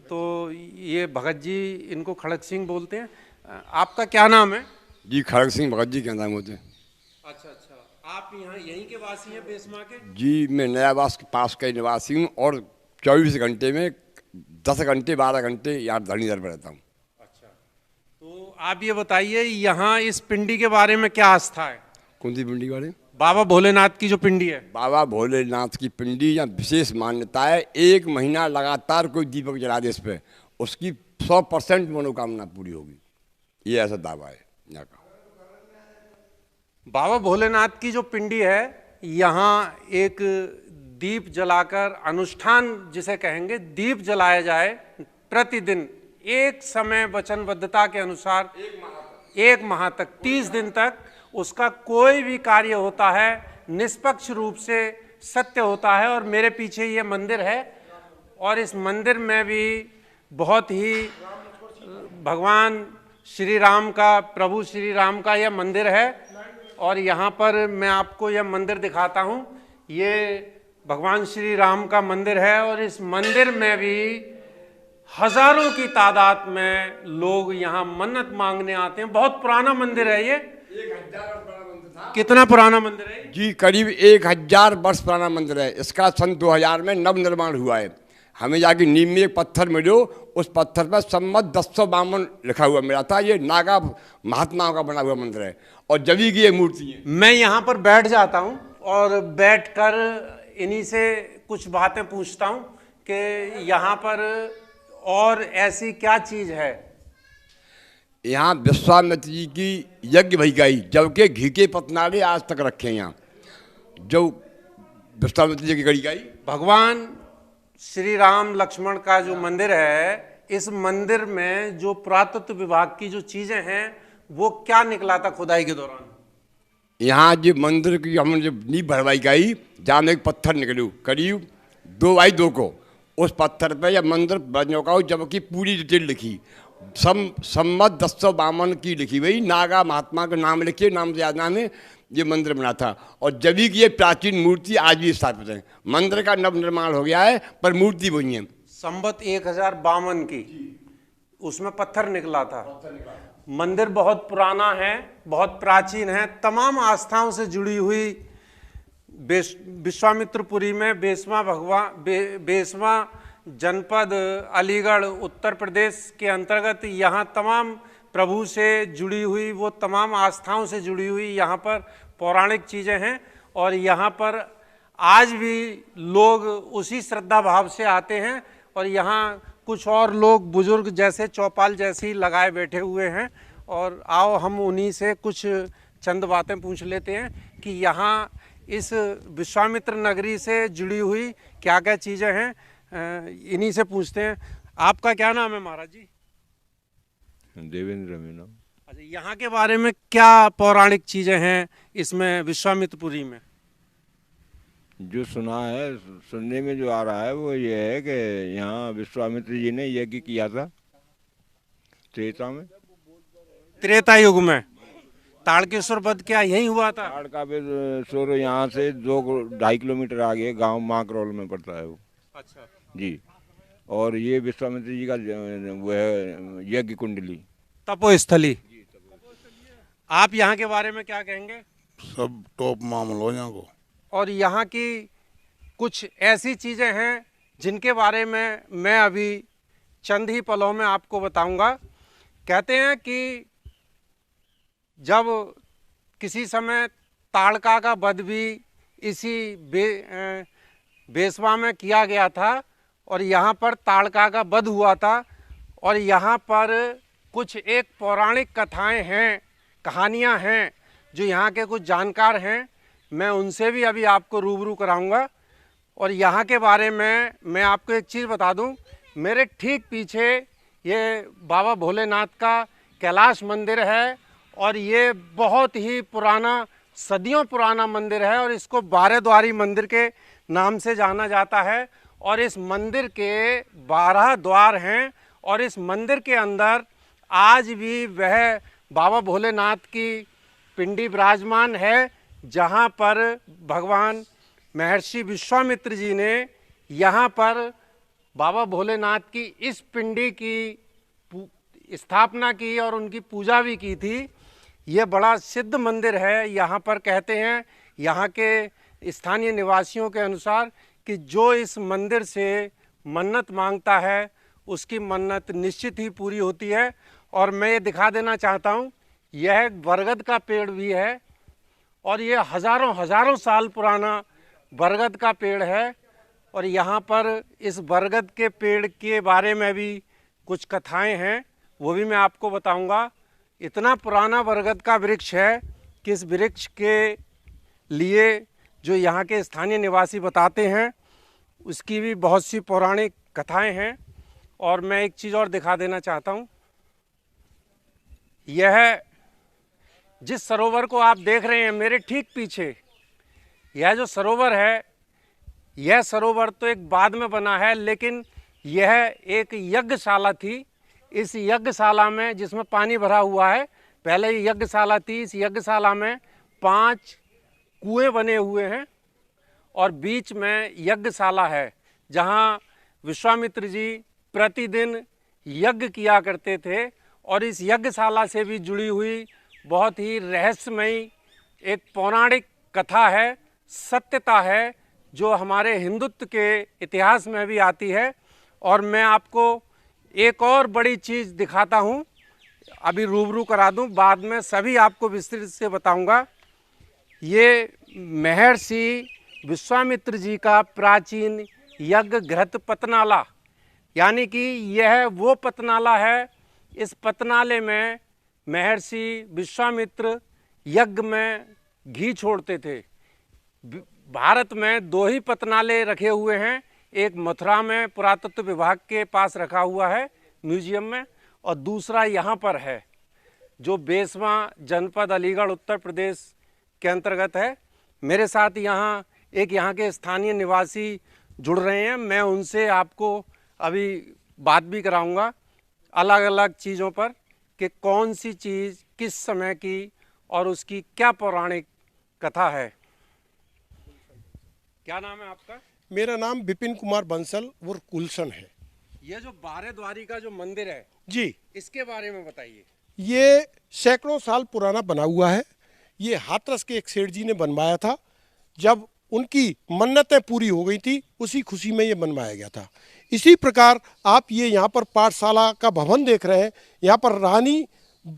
तो ये भगत जी, इनको खड़क सिंह बोलते हैं। आपका क्या नाम है? जी खड़क सिंह भगत जी क्या नाम होते हैं। अच्छा, आप यहाँ यहीं के वासी हैं बेसमा के? जी मैं नयावास के पास का निवासी हूँ और 24 घंटे में 10 घंटे 12 घंटे यहाँ धरणीधर पर रहता हूँ। अच्छा, तो आप ये बताइए यहाँ इस पिंडी के बारे में क्या आस्था है? कौन सी पिंडी के बारे में? बाबा भोलेनाथ की जो पिंडी है। बाबा भोलेनाथ की पिंडी यहाँ विशेष मान्यता है। 1 महीना लगातार कोई दीपक जला दे इस पे, उसकी 100% मनोकामना पूरी होगी, ये ऐसा दावा है यहाँ का। बाबा भोलेनाथ की जो पिंडी है यहाँ एक दीप जलाकर अनुष्ठान जिसे कहेंगे, दीप जलाया जाए प्रतिदिन एक समय वचनबद्धता के अनुसार 1 माह तक 30 दिन तक उसका कोई भी कार्य होता है निष्पक्ष रूप से सत्य होता है। और मेरे पीछे ये मंदिर है और इस मंदिर में भी बहुत ही भगवान श्री राम का, प्रभु श्री राम का यह मंदिर है और यहाँ पर मैं आपको यह मंदिर दिखाता हूँ। ये भगवान श्री राम का मंदिर है और इस मंदिर में भी हजारों की तादाद में लोग यहाँ मन्नत मांगने आते हैं। बहुत पुराना मंदिर है ये। कितना पुराना मंदिर है? जी करीब 1000 वर्ष पुराना मंदिर है। इसका सन 2000 में नव निर्माण हुआ है। हमें जाके नीम में एक पत्थर मिलो, उस पत्थर पर संवत 1052 लिखा हुआ मिला था। ये नागा महात्माओं का बना हुआ मंदिर है और जभी की ये मूर्ति है। मैं यहाँ पर बैठ जाता हूँ और बैठकर इन्हीं से कुछ बातें पूछता हूँ कि यहाँ पर और ऐसी क्या चीज़ है। यहाँ विश्वामित्र जी की यज्ञ भई गई, जबकि घी के पतनाले आज तक रखे यहाँ, जो विश्वामित्र जी की गढ़ी गई। भगवान श्री राम लक्ष्मण का जो मंदिर है, इस मंदिर में जो पुरातत्व विभाग की जो चीजें हैं वो क्या निकला था खुदाई के दौरान? यहाँ जो मंदिर की हमने जब नींव भरवाई गई, जहाँ में एक पत्थर निकलू करीब 2x2 को, उस पत्थर पे यह मंदिर बनने का, जबकि पूरी डिटेल लिखी संवत 1052 की लिखी हुई, नागा महात्मा का नाम लिखे, नाम से याद नाम है, ये मंदिर बना था। और जभी की ये प्राचीन मूर्ति आज भी स्थापित है। मंदिर का नव निर्माण हो गया है पर मूर्ति वही है। संवत 1052 की उसमें पत्थर निकला था। मंदिर बहुत पुराना है, बहुत प्राचीन है, तमाम आस्थाओं से जुड़ी हुई। विश्वामित्रपुरी में बेसवा जनपद अलीगढ़ उत्तर प्रदेश के अंतर्गत यहाँ तमाम प्रभु से जुड़ी हुई, वो तमाम आस्थाओं से जुड़ी हुई यहाँ पर पौराणिक चीज़ें हैं। और यहाँ पर आज भी लोग उसी श्रद्धा भाव से आते हैं। और यहाँ कुछ और लोग बुजुर्ग जैसे चौपाल जैसी लगाए बैठे हुए हैं। और आओ हम उन्हीं से कुछ चंद बातें पूछ लेते हैं कि यहाँ इस विश्वामित्र नगरी से जुड़ी हुई क्या क्या चीज़ें हैं, इन्हीं से पूछते हैं। आपका क्या नाम है महाराज जी? देवेंद्र मीना। अच्छा, यहाँ के बारे में क्या पौराणिक चीज़ें हैं इसमें विश्वामित्रपुरी में? जो सुना है, सुनने में जो आ रहा है वो ये है कि यहाँ विश्वामित्र जी ने यज्ञ किया था त्रेता में। त्रेता युग में ताड़केश्वर वध क्या यही हुआ था? ताड़केश्वर यहाँ से 2-2.5 किलोमीटर आगे गांव माकरोल में पड़ता है वो। अच्छा जी। और ये विश्वामित्र जी का वो है यज्ञ कुंडली, तपोस्थली। आप यहाँ के बारे में क्या कहेंगे? सब टॉप मामला यहाँ को। और यहाँ की कुछ ऐसी चीज़ें हैं जिनके बारे में मैं अभी चंद ही पलों में आपको बताऊंगा। कहते हैं कि जब किसी समय ताड़का का वध भी इसी बेसवा में किया गया था और यहाँ पर ताड़का का वध हुआ था। और यहाँ पर कुछ एक पौराणिक कथाएं हैं, कहानियाँ हैं, जो यहाँ के कुछ जानकार हैं, मैं उनसे भी अभी आपको रूबरू कराऊंगा। और यहाँ के बारे में मैं आपको एक चीज़ बता दूं, मेरे ठीक पीछे ये बाबा भोलेनाथ का कैलाश मंदिर है और ये बहुत ही पुराना, सदियों पुराना मंदिर है और इसको 12 द्वारी मंदिर के नाम से जाना जाता है। और इस मंदिर के 12 द्वार हैं और इस मंदिर के अंदर आज भी वह बाबा भोलेनाथ की पिंडी विराजमान है, जहाँ पर भगवान महर्षि विश्वामित्र जी ने यहाँ पर बाबा भोलेनाथ की इस पिंडी की स्थापना की और उनकी पूजा भी की थी। ये बड़ा सिद्ध मंदिर है। यहाँ पर कहते हैं यहाँ के स्थानीय निवासियों के अनुसार कि जो इस मंदिर से मन्नत मांगता है उसकी मन्नत निश्चित ही पूरी होती है। और मैं ये दिखा देना चाहता हूँ, यह बरगद का पेड़ भी है और ये हज़ारों साल पुराना बरगद का पेड़ है। और यहाँ पर इस बरगद के पेड़ के बारे में भी कुछ कथाएं हैं, वो भी मैं आपको बताऊंगा। इतना पुराना बरगद का वृक्ष है कि इस वृक्ष के लिए जो यहाँ के स्थानीय निवासी बताते हैं, उसकी भी बहुत सी पौराणिक कथाएं हैं। और मैं एक चीज़ और दिखा देना चाहता हूँ, यह जिस सरोवर को आप देख रहे हैं मेरे ठीक पीछे, यह जो सरोवर है, यह सरोवर तो एक बाद में बना है, लेकिन यह एक यज्ञशाला थी। इस यज्ञशाला में, जिसमें पानी भरा हुआ है, पहले ये यज्ञशाला थी। इस यज्ञशाला में 5 कुएं बने हुए हैं और बीच में यज्ञशाला है, जहां विश्वामित्र जी प्रतिदिन यज्ञ किया करते थे। और इस यज्ञशाला से भी जुड़ी हुई बहुत ही रहस्यमयी एक पौराणिक कथा है, सत्यता है, जो हमारे हिंदुत्व के इतिहास में भी आती है। और मैं आपको एक और बड़ी चीज़ दिखाता हूँ, अभी रूबरू करा दूँ, बाद में सभी आपको विस्तृत से बताऊँगा। ये महर्षि विश्वामित्र जी का प्राचीन यज्ञ घृत पतनाला, यानी कि यह वो पतनाला है। इस पतनाले में महर्षि विश्वामित्र यज्ञ में घी छोड़ते थे। भारत में 2 ही पतनाले रखे हुए हैं, एक मथुरा में पुरातत्व विभाग के पास रखा हुआ है म्यूजियम में, और दूसरा यहाँ पर है जो बेसवा जनपद अलीगढ़ उत्तर प्रदेश के अंतर्गत है। मेरे साथ यहाँ के स्थानीय निवासी जुड़ रहे हैं, मैं उनसे आपको अभी बात भी कराऊंगा अलग अलग चीज़ों पर कि कौन सी चीज़ किस समय की और उसकी क्या पौराणिक कथा है। क्या नाम है आपका? मेरा नाम विपिन कुमार बंसल उर्फ गुलशन है। ये जो बारेद्वारी का जो मंदिर है जी, इसके बारे में बताइए। ये सैकड़ों साल पुराना बना हुआ है। ये हाथरस के एक सेठ जी ने बनवाया था। जब उनकी मन्नतें पूरी हो गई थी, उसी खुशी में ये बनवाया गया था। इसी प्रकार आप ये यहाँ पर पाठशाला का भवन देख रहे हैं। यहाँ पर रानी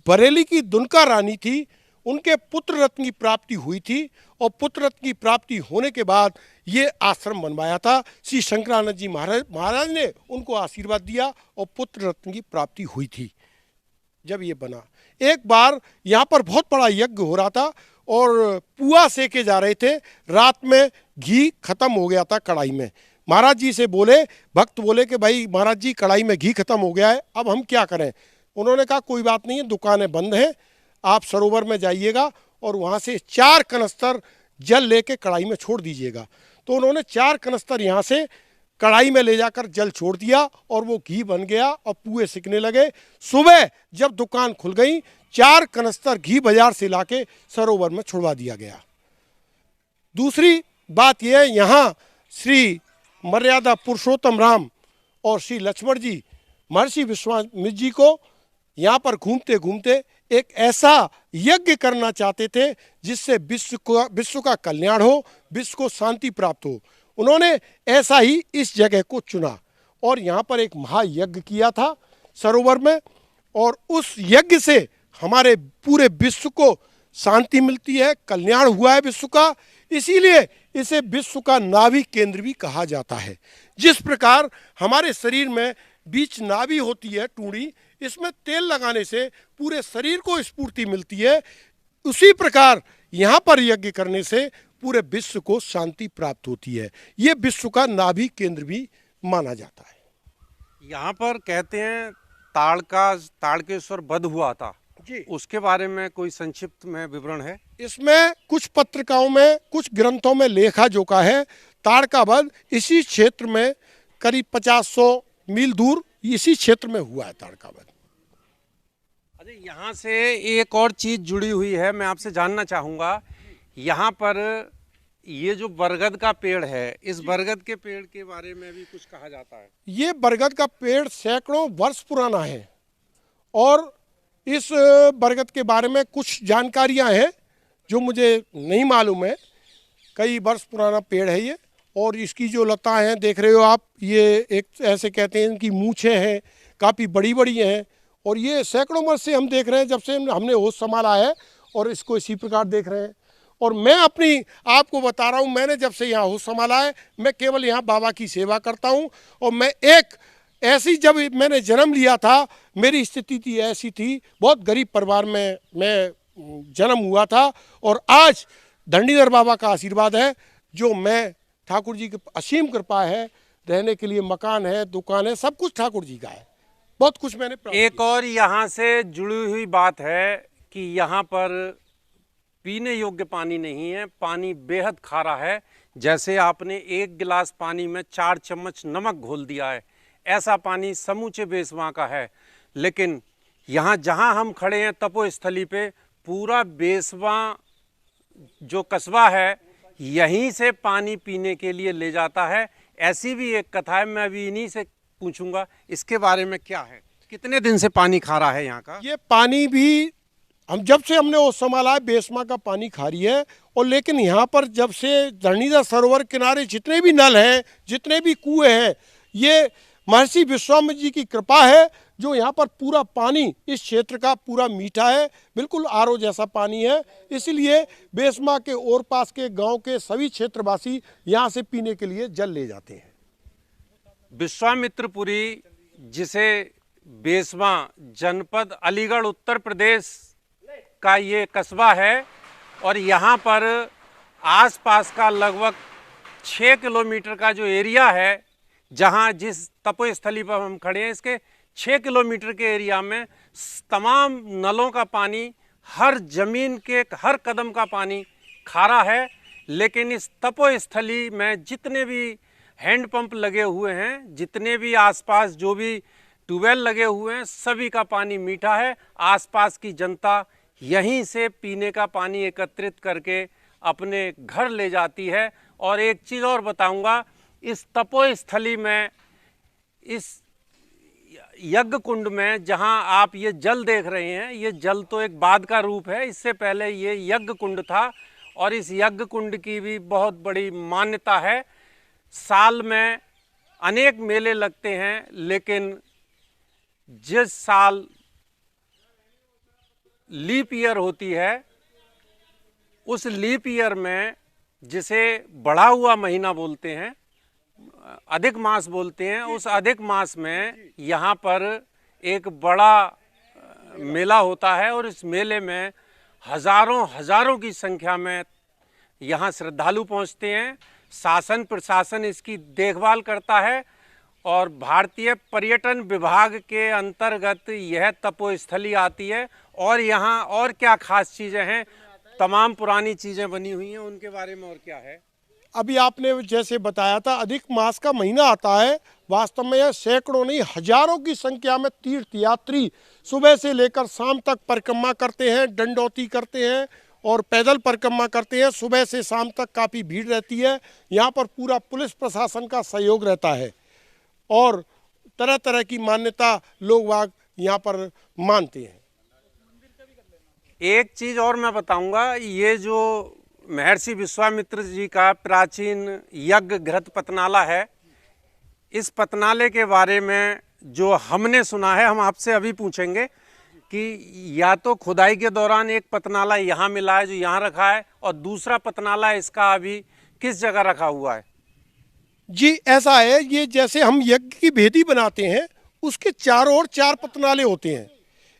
बरेली की दुनका रानी थी, उनके पुत्र रत्न की प्राप्ति हुई थी, और पुत्र रत्न की प्राप्ति होने के बाद ये आश्रम बनवाया था। श्री शंकरानंद जी महाराज ने उनको आशीर्वाद दिया और पुत्र रत्न की प्राप्ति हुई थी। जब ये बना, एक बार यहाँ पर बहुत बड़ा यज्ञ हो रहा था और पुआ सेके जा रहे थे। रात में घी खत्म हो गया था कढ़ाई में। महाराज जी से बोले, भक्त बोले कि भाई महाराज जी कढ़ाई में घी खत्म हो गया है, अब हम क्या करें। उन्होंने कहा कोई बात नहीं है, दुकानें बंद हैं, आप सरोवर में जाइएगा और वहाँ से 4 कनस्तर जल लेके कढ़ाई में छोड़ दीजिएगा। तो उन्होंने 4 कनस्तर यहाँ से कढ़ाई में ले जाकर जल छोड़ दिया और वो घी बन गया और पुए सिकने लगे। सुबह जब दुकान खुल गई, 4 कनस्तर घी बाजार से लाके सरोवर में छुड़वा दिया गया। दूसरी बात यह है, यहाँ श्री मर्यादा पुरुषोत्तम राम और श्री लक्ष्मण जी महर्षि विश्वामित्र जी को यहाँ पर घूमते घूमते एक ऐसा यज्ञ करना चाहते थे जिससे विश्व का कल्याण हो, विश्व को शांति प्राप्त हो। उन्होंने ऐसा ही इस जगह को चुना और यहाँ पर एक महायज्ञ किया था सरोवर में, और उस यज्ञ से हमारे पूरे विश्व को शांति मिलती है, कल्याण हुआ है विश्व का। इसीलिए इसे विश्व का नाभि केंद्र भी कहा जाता है। जिस प्रकार हमारे शरीर में बीच नाभि होती है टूड़ी, इसमें तेल लगाने से पूरे शरीर को स्फूर्ति मिलती है, उसी प्रकार यहाँ पर यज्ञ करने से पूरे विश्व को शांति प्राप्त होती है। ये विश्व का नाभि केंद्र भी माना जाता है। यहाँ पर कहते हैं ताड़केश्वर वध हुआ था जी, उसके बारे में कोई संक्षिप्त में विवरण है? इसमें कुछ पत्रिकाओं में, कुछ ग्रंथों में लेखा जोखा है। ताड़ का वध इसी क्षेत्र में करीब 50-100 मील दूर इसी क्षेत्र में हुआ है ताड़ का वध। अरे यहाँ से एक और चीज जुड़ी हुई है, मैं आपसे जानना चाहूँगा। यहाँ पर ये जो बरगद का पेड़ है, इस बरगद के पेड़ के बारे में भी कुछ कहा जाता है। ये बरगद का पेड़ सैकड़ों वर्ष पुराना है और इस बरगद के बारे में कुछ जानकारियां हैं जो मुझे नहीं मालूम है। कई वर्ष पुराना पेड़ है ये, और इसकी जो लताएं हैं देख रहे हो आप, ये एक ऐसे कहते हैं इनकी मूछें हैं, काफ़ी बड़ी बड़ी हैं, और ये सैकड़ों वर्ष से हम देख रहे हैं, जब से हमने होश संभाला है, और इसको इसी प्रकार देख रहे हैं। और मैं अपनी आपको बता रहा हूँ, मैंने जब से यहाँ होश संभाला है, मैं केवल यहाँ बाबा की सेवा करता हूँ। और मैं एक ऐसी, जब मैंने जन्म लिया था, मेरी स्थिति ऐसी थी, बहुत गरीब परिवार में मैं जन्म हुआ था, और आज धंडीधर बाबा का आशीर्वाद है, जो मैं ठाकुर जी की असीम कृपा है, रहने के लिए मकान है, दुकान है, सब कुछ ठाकुर जी का है, बहुत कुछ मैंने प्राप्त किया। एक और यहाँ से जुड़ी हुई बात है कि यहाँ पर पीने योग्य पानी नहीं है, पानी बेहद खारा है। जैसे आपने 1 गिलास पानी में 4 चम्मच नमक घोल दिया है, ऐसा पानी समूचे बेसवा का है। लेकिन यहाँ जहाँ हम खड़े हैं तपोस्थली पे, पूरा बेसवा जो कस्बा है यहीं से पानी पीने के लिए ले जाता है। ऐसी भी एक कथा है, मैं अभी इन्हीं से पूछूंगा इसके बारे में क्या है, कितने दिन से पानी खारा है यहाँ का? ये पानी भी हम जब से हमने वो संभाला है, बेसमा का पानी खारी है। और लेकिन यहाँ पर जब से धरणीधर सरोवर किनारे जितने भी नल हैं, जितने भी कुएं हैं, ये महर्षि विश्वामित्र जी की कृपा है जो यहाँ पर पूरा पानी इस क्षेत्र का पूरा मीठा है, बिल्कुल आरओ जैसा पानी है। इसलिए बेसमा के और पास के गांव के सभी क्षेत्रवासी यहाँ से पीने के लिए जल ले जाते हैं। विश्वामित्रपुरी, जिसे बेसमा जनपद अलीगढ़ उत्तर प्रदेश का ये कस्बा है, और यहाँ पर आसपास का लगभग 6 किलोमीटर का जो एरिया है, जहाँ जिस तपोस्थली पर हम खड़े हैं, इसके 6 किलोमीटर के एरिया में तमाम नलों का पानी, हर जमीन के हर कदम का पानी खारा है। लेकिन इस तपोस्थली में जितने भी हैंडपंप लगे हुए हैं, जितने भी आसपास जो भी ट्यूबवेल लगे हुए हैं, सभी का पानी मीठा है। आसपास की जनता यहीं से पीने का पानी एकत्रित करके अपने घर ले जाती है। और एक चीज़ और बताऊंगा, इस तपोस्थली में, इस यज्ञ कुंड में जहां आप ये जल देख रहे हैं, ये जल तो एक बाद का रूप है। इससे पहले ये यज्ञ कुंड था और इस यज्ञ कुंड की भी बहुत बड़ी मान्यता है। साल में अनेक मेले लगते हैं, लेकिन जिस साल लीप ईयर होती है, उस लीप ईयर में, जिसे बढ़ा हुआ महीना बोलते हैं, अधिक मास बोलते हैं, उस अधिक मास में यहाँ पर एक बड़ा मेला होता है और इस मेले में हजारों की संख्या में यहाँ श्रद्धालु पहुँचते हैं। शासन प्रशासन इसकी देखभाल करता है और भारतीय पर्यटन विभाग के अंतर्गत यह तपोस्थली आती है। और यहाँ और क्या खास चीज़ें हैं, तमाम पुरानी चीज़ें बनी हुई हैं, उनके बारे में और क्या है? अभी आपने जैसे बताया था, अधिक मास का महीना आता है। वास्तव में यह सैकड़ों नहीं हजारों की संख्या में तीर्थयात्री सुबह से लेकर शाम तक परिक्रमा करते हैं, दंडौती करते हैं और पैदल परिक्रमा करते हैं। सुबह से शाम तक काफ़ी भीड़ रहती है। यहाँ पर पूरा पुलिस प्रशासन का सहयोग रहता है और तरह तरह की मान्यता लोग वाग यहाँ पर मानते हैं। एक चीज़ और मैं बताऊंगा, ये जो महर्षि विश्वामित्र जी का प्राचीन यज्ञ घृत पतनाला है, इस पतनाले के बारे में जो हमने सुना है, हम आपसे अभी पूछेंगे कि या तो खुदाई के दौरान एक पतनाला यहाँ मिला है जो यहाँ रखा है, और दूसरा पतनाला इसका अभी किस जगह रखा हुआ है? जी ऐसा है, ये जैसे हम यज्ञ की भेदी बनाते हैं, उसके चारों ओर 4 पतनाले होते हैं।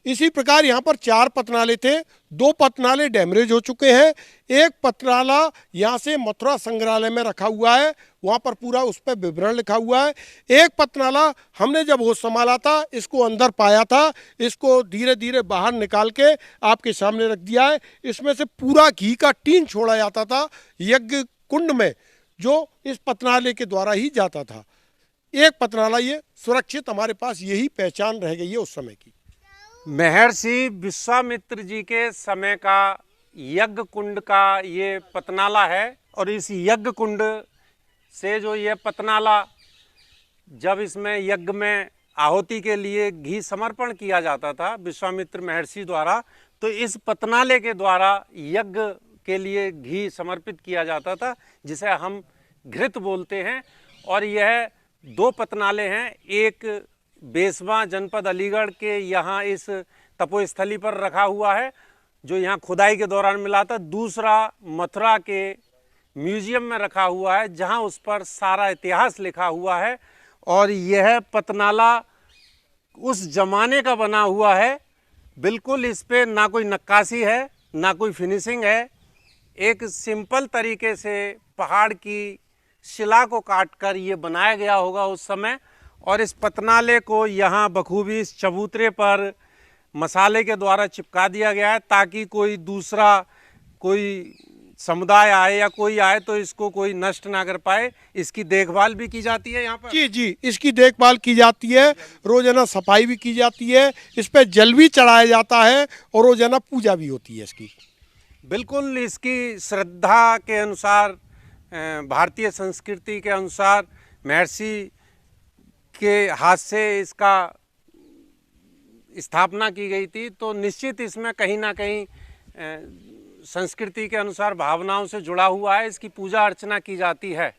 इसी प्रकार यहाँ पर 4 पतनाले थे। 2 पतनाले डैमेज हो चुके हैं। एक पतनाला यहाँ से मथुरा संग्रहालय में रखा हुआ है, वहाँ पर पूरा उस पर विवरण लिखा हुआ है। एक पतनाला हमने जब होश संभाला था, इसको अंदर पाया था, इसको धीरे धीरे बाहर निकाल के आपके सामने रख दिया है। इसमें से पूरा घी का टीन छोड़ा जाता था यज्ञ कुंड में, जो इस पतनाले के द्वारा ही जाता था। एक पतनाला ये सुरक्षित हमारे पास, यही पहचान रह गई है उस समय की। महर्षि विश्वामित्र जी के समय का यज्ञ कुंड का ये पतनाला है। और इस यज्ञ कुंड से जो ये पतनाला, जब इसमें यज्ञ में आहुति के लिए घी समर्पण किया जाता था विश्वामित्र महर्षि द्वारा, तो इस पतनाले के द्वारा यज्ञ के लिए घी समर्पित किया जाता था, जिसे हम घृत बोलते हैं। और यह 2 पतनाले हैं, एक बेसमा जनपद अलीगढ़ के यहाँ इस तपोस्थली पर रखा हुआ है जो यहाँ खुदाई के दौरान मिला था। दूसरा मथुरा के म्यूजियम में रखा हुआ है, जहाँ उस पर सारा इतिहास लिखा हुआ है। और यह पतनाला उस जमाने का बना हुआ है, बिल्कुल इस पे ना कोई नक्काशी है, ना कोई फिनिशिंग है। एक सिंपल तरीके से पहाड़ की शिला को काटकर ये बनाया गया होगा उस समय। और इस पतनाले को यहाँ बखूबी इस चबूतरे पर मसाले के द्वारा चिपका दिया गया है, ताकि कोई दूसरा कोई समुदाय आए या कोई आए तो इसको कोई नष्ट ना कर पाए। इसकी देखभाल भी की जाती है यहाँ पर। जी, इसकी देखभाल की जाती है, रोजाना सफाई भी की जाती है, इस पर जल भी चढ़ाया जाता है और रोजाना पूजा भी होती है इसकी। बिल्कुल इसकी श्रद्धा के अनुसार, भारतीय संस्कृति के अनुसार महर्षि के हाथ से इसका स्थापना की गई थी, तो निश्चित इसमें कहीं ना कहीं संस्कृति के अनुसार भावनाओं से जुड़ा हुआ है। इसकी पूजा अर्चना की जाती है।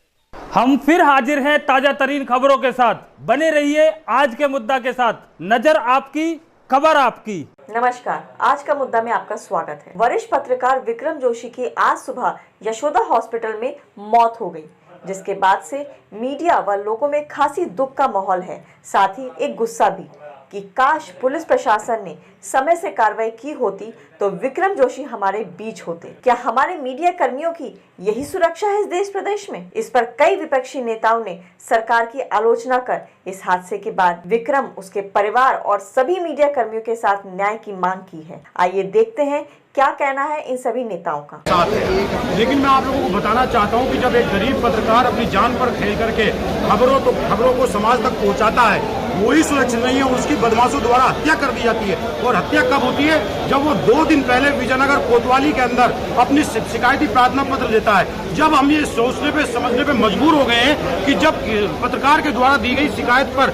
हम फिर हाजिर हैं ताजा तरीन खबरों के साथ। बने रहिए आज के मुद्दा के साथ। नजर आपकी, खबर आपकी। नमस्कार, आज का मुद्दा में आपका स्वागत है। वरिष्ठ पत्रकार विक्रम जोशी की आज सुबह यशोदा हॉस्पिटल में मौत हो गई, जिसके बाद से मीडिया व लोगों में खासी दुख का माहौल है, साथ ही एक गुस्सा भी कि काश पुलिस प्रशासन ने समय से कार्रवाई की होती तो विक्रम जोशी हमारे बीच होते। क्या हमारे मीडिया कर्मियों की यही सुरक्षा है इस देश प्रदेश में? इस पर कई विपक्षी नेताओं ने सरकार की आलोचना कर इस हादसे के बाद विक्रम, उसके परिवार और सभी मीडिया कर्मियों के साथ न्याय की मांग की है। आइए देखते हैं क्या कहना है इन सभी नेताओं का। साथ है, लेकिन मैं आप लोगों को बताना चाहता हूं कि जब एक गरीब पत्रकार अपनी जान पर खेल करके खबरों को समाज तक पहुंचाता है, वही सुरक्षित नहीं है, उसकी बदमाशों द्वारा हत्या कर दी जाती है। और हत्या कब होती है? जब वो 2 दिन पहले विजयनगर कोतवाली के अंदर अपनी शिकायती प्रार्थना पत्र देता है। जब हम ये सोचने पे समझने पे मजबूर हो गए हैं कि जब पत्रकार के द्वारा दी गई शिकायत पर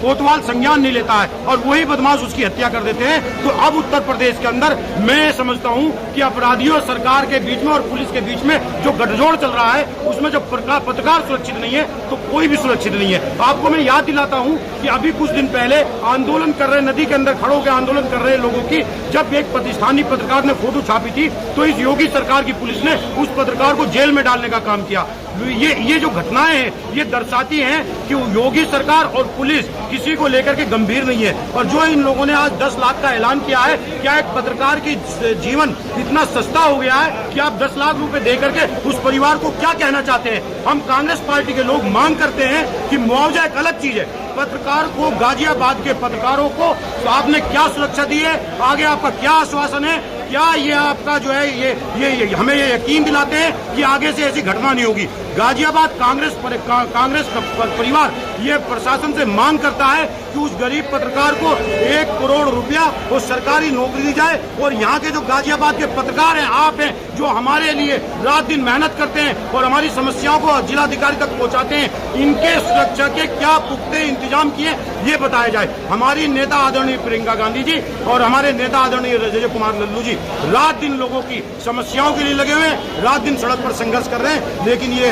कोतवाल संज्ञान नहीं लेता है और वही बदमाश उसकी हत्या कर देते हैं, तो अब उत्तर प्रदेश के अंदर मैं समझता हूं कि अपराधियों और सरकार के बीच में और पुलिस के बीच में जो गठजोड़ चल रहा है, उसमें जब पत्रकार सुरक्षित नहीं है तो कोई भी सुरक्षित नहीं है। आपको मैं याद दिलाता हूं कि अभी कुछ दिन पहले आंदोलन कर रहे, नदी के अंदर खड़ो के आंदोलन कर रहे लोगों की जब एक प्रतिष्ठानी पत्रकार ने फोटो छापी थी, तो इस योगी सरकार की पुलिस ने उस पत्रकार को जेल में डालने का काम किया। ये जो घटनाएं हैं, ये दर्शाती हैं कि योगी सरकार और पुलिस किसी को लेकर के गंभीर नहीं है। और जो इन लोगों ने आज 10 लाख का ऐलान किया है, क्या एक पत्रकार की जीवन इतना सस्ता हो गया है कि आप 10 लाख रुपए दे करके उस परिवार को क्या कहना चाहते हैं? हम कांग्रेस पार्टी के लोग मांग करते हैं कि मुआवजा एक अलग चीज है। पत्रकार को, गाजियाबाद के पत्रकारों को तो आपने क्या सुरक्षा दी है? आगे आपका क्या आश्वासन है? क्या ये आपका जो है ये हमें ये यकीन दिलाते हैं कि आगे से ऐसी घटना नहीं होगी? गाजियाबाद कांग्रेस का परिवार ये प्रशासन से मांग करता है कि उस गरीब पत्रकार को 1 करोड़ रुपया और सरकारी नौकरी दी जाए। और यहाँ के जो गाजियाबाद के पत्रकार हैं, आप हैं, जो हमारे लिए रात दिन मेहनत करते हैं और हमारी समस्याओं को जिलाधिकारी तक पहुँचाते हैं, इनके सुरक्षा के क्या पुख्ते इंतजाम किए ये बताया जाए। हमारी नेता आदरणीय प्रियंका गांधी जी और हमारे नेता आदरणीय रजत कुमार लल्लू जी रात दिन लोगों की समस्याओं के लिए लगे हुए हैं, रात दिन सड़क पर संघर्ष कर रहे हैं, लेकिन ये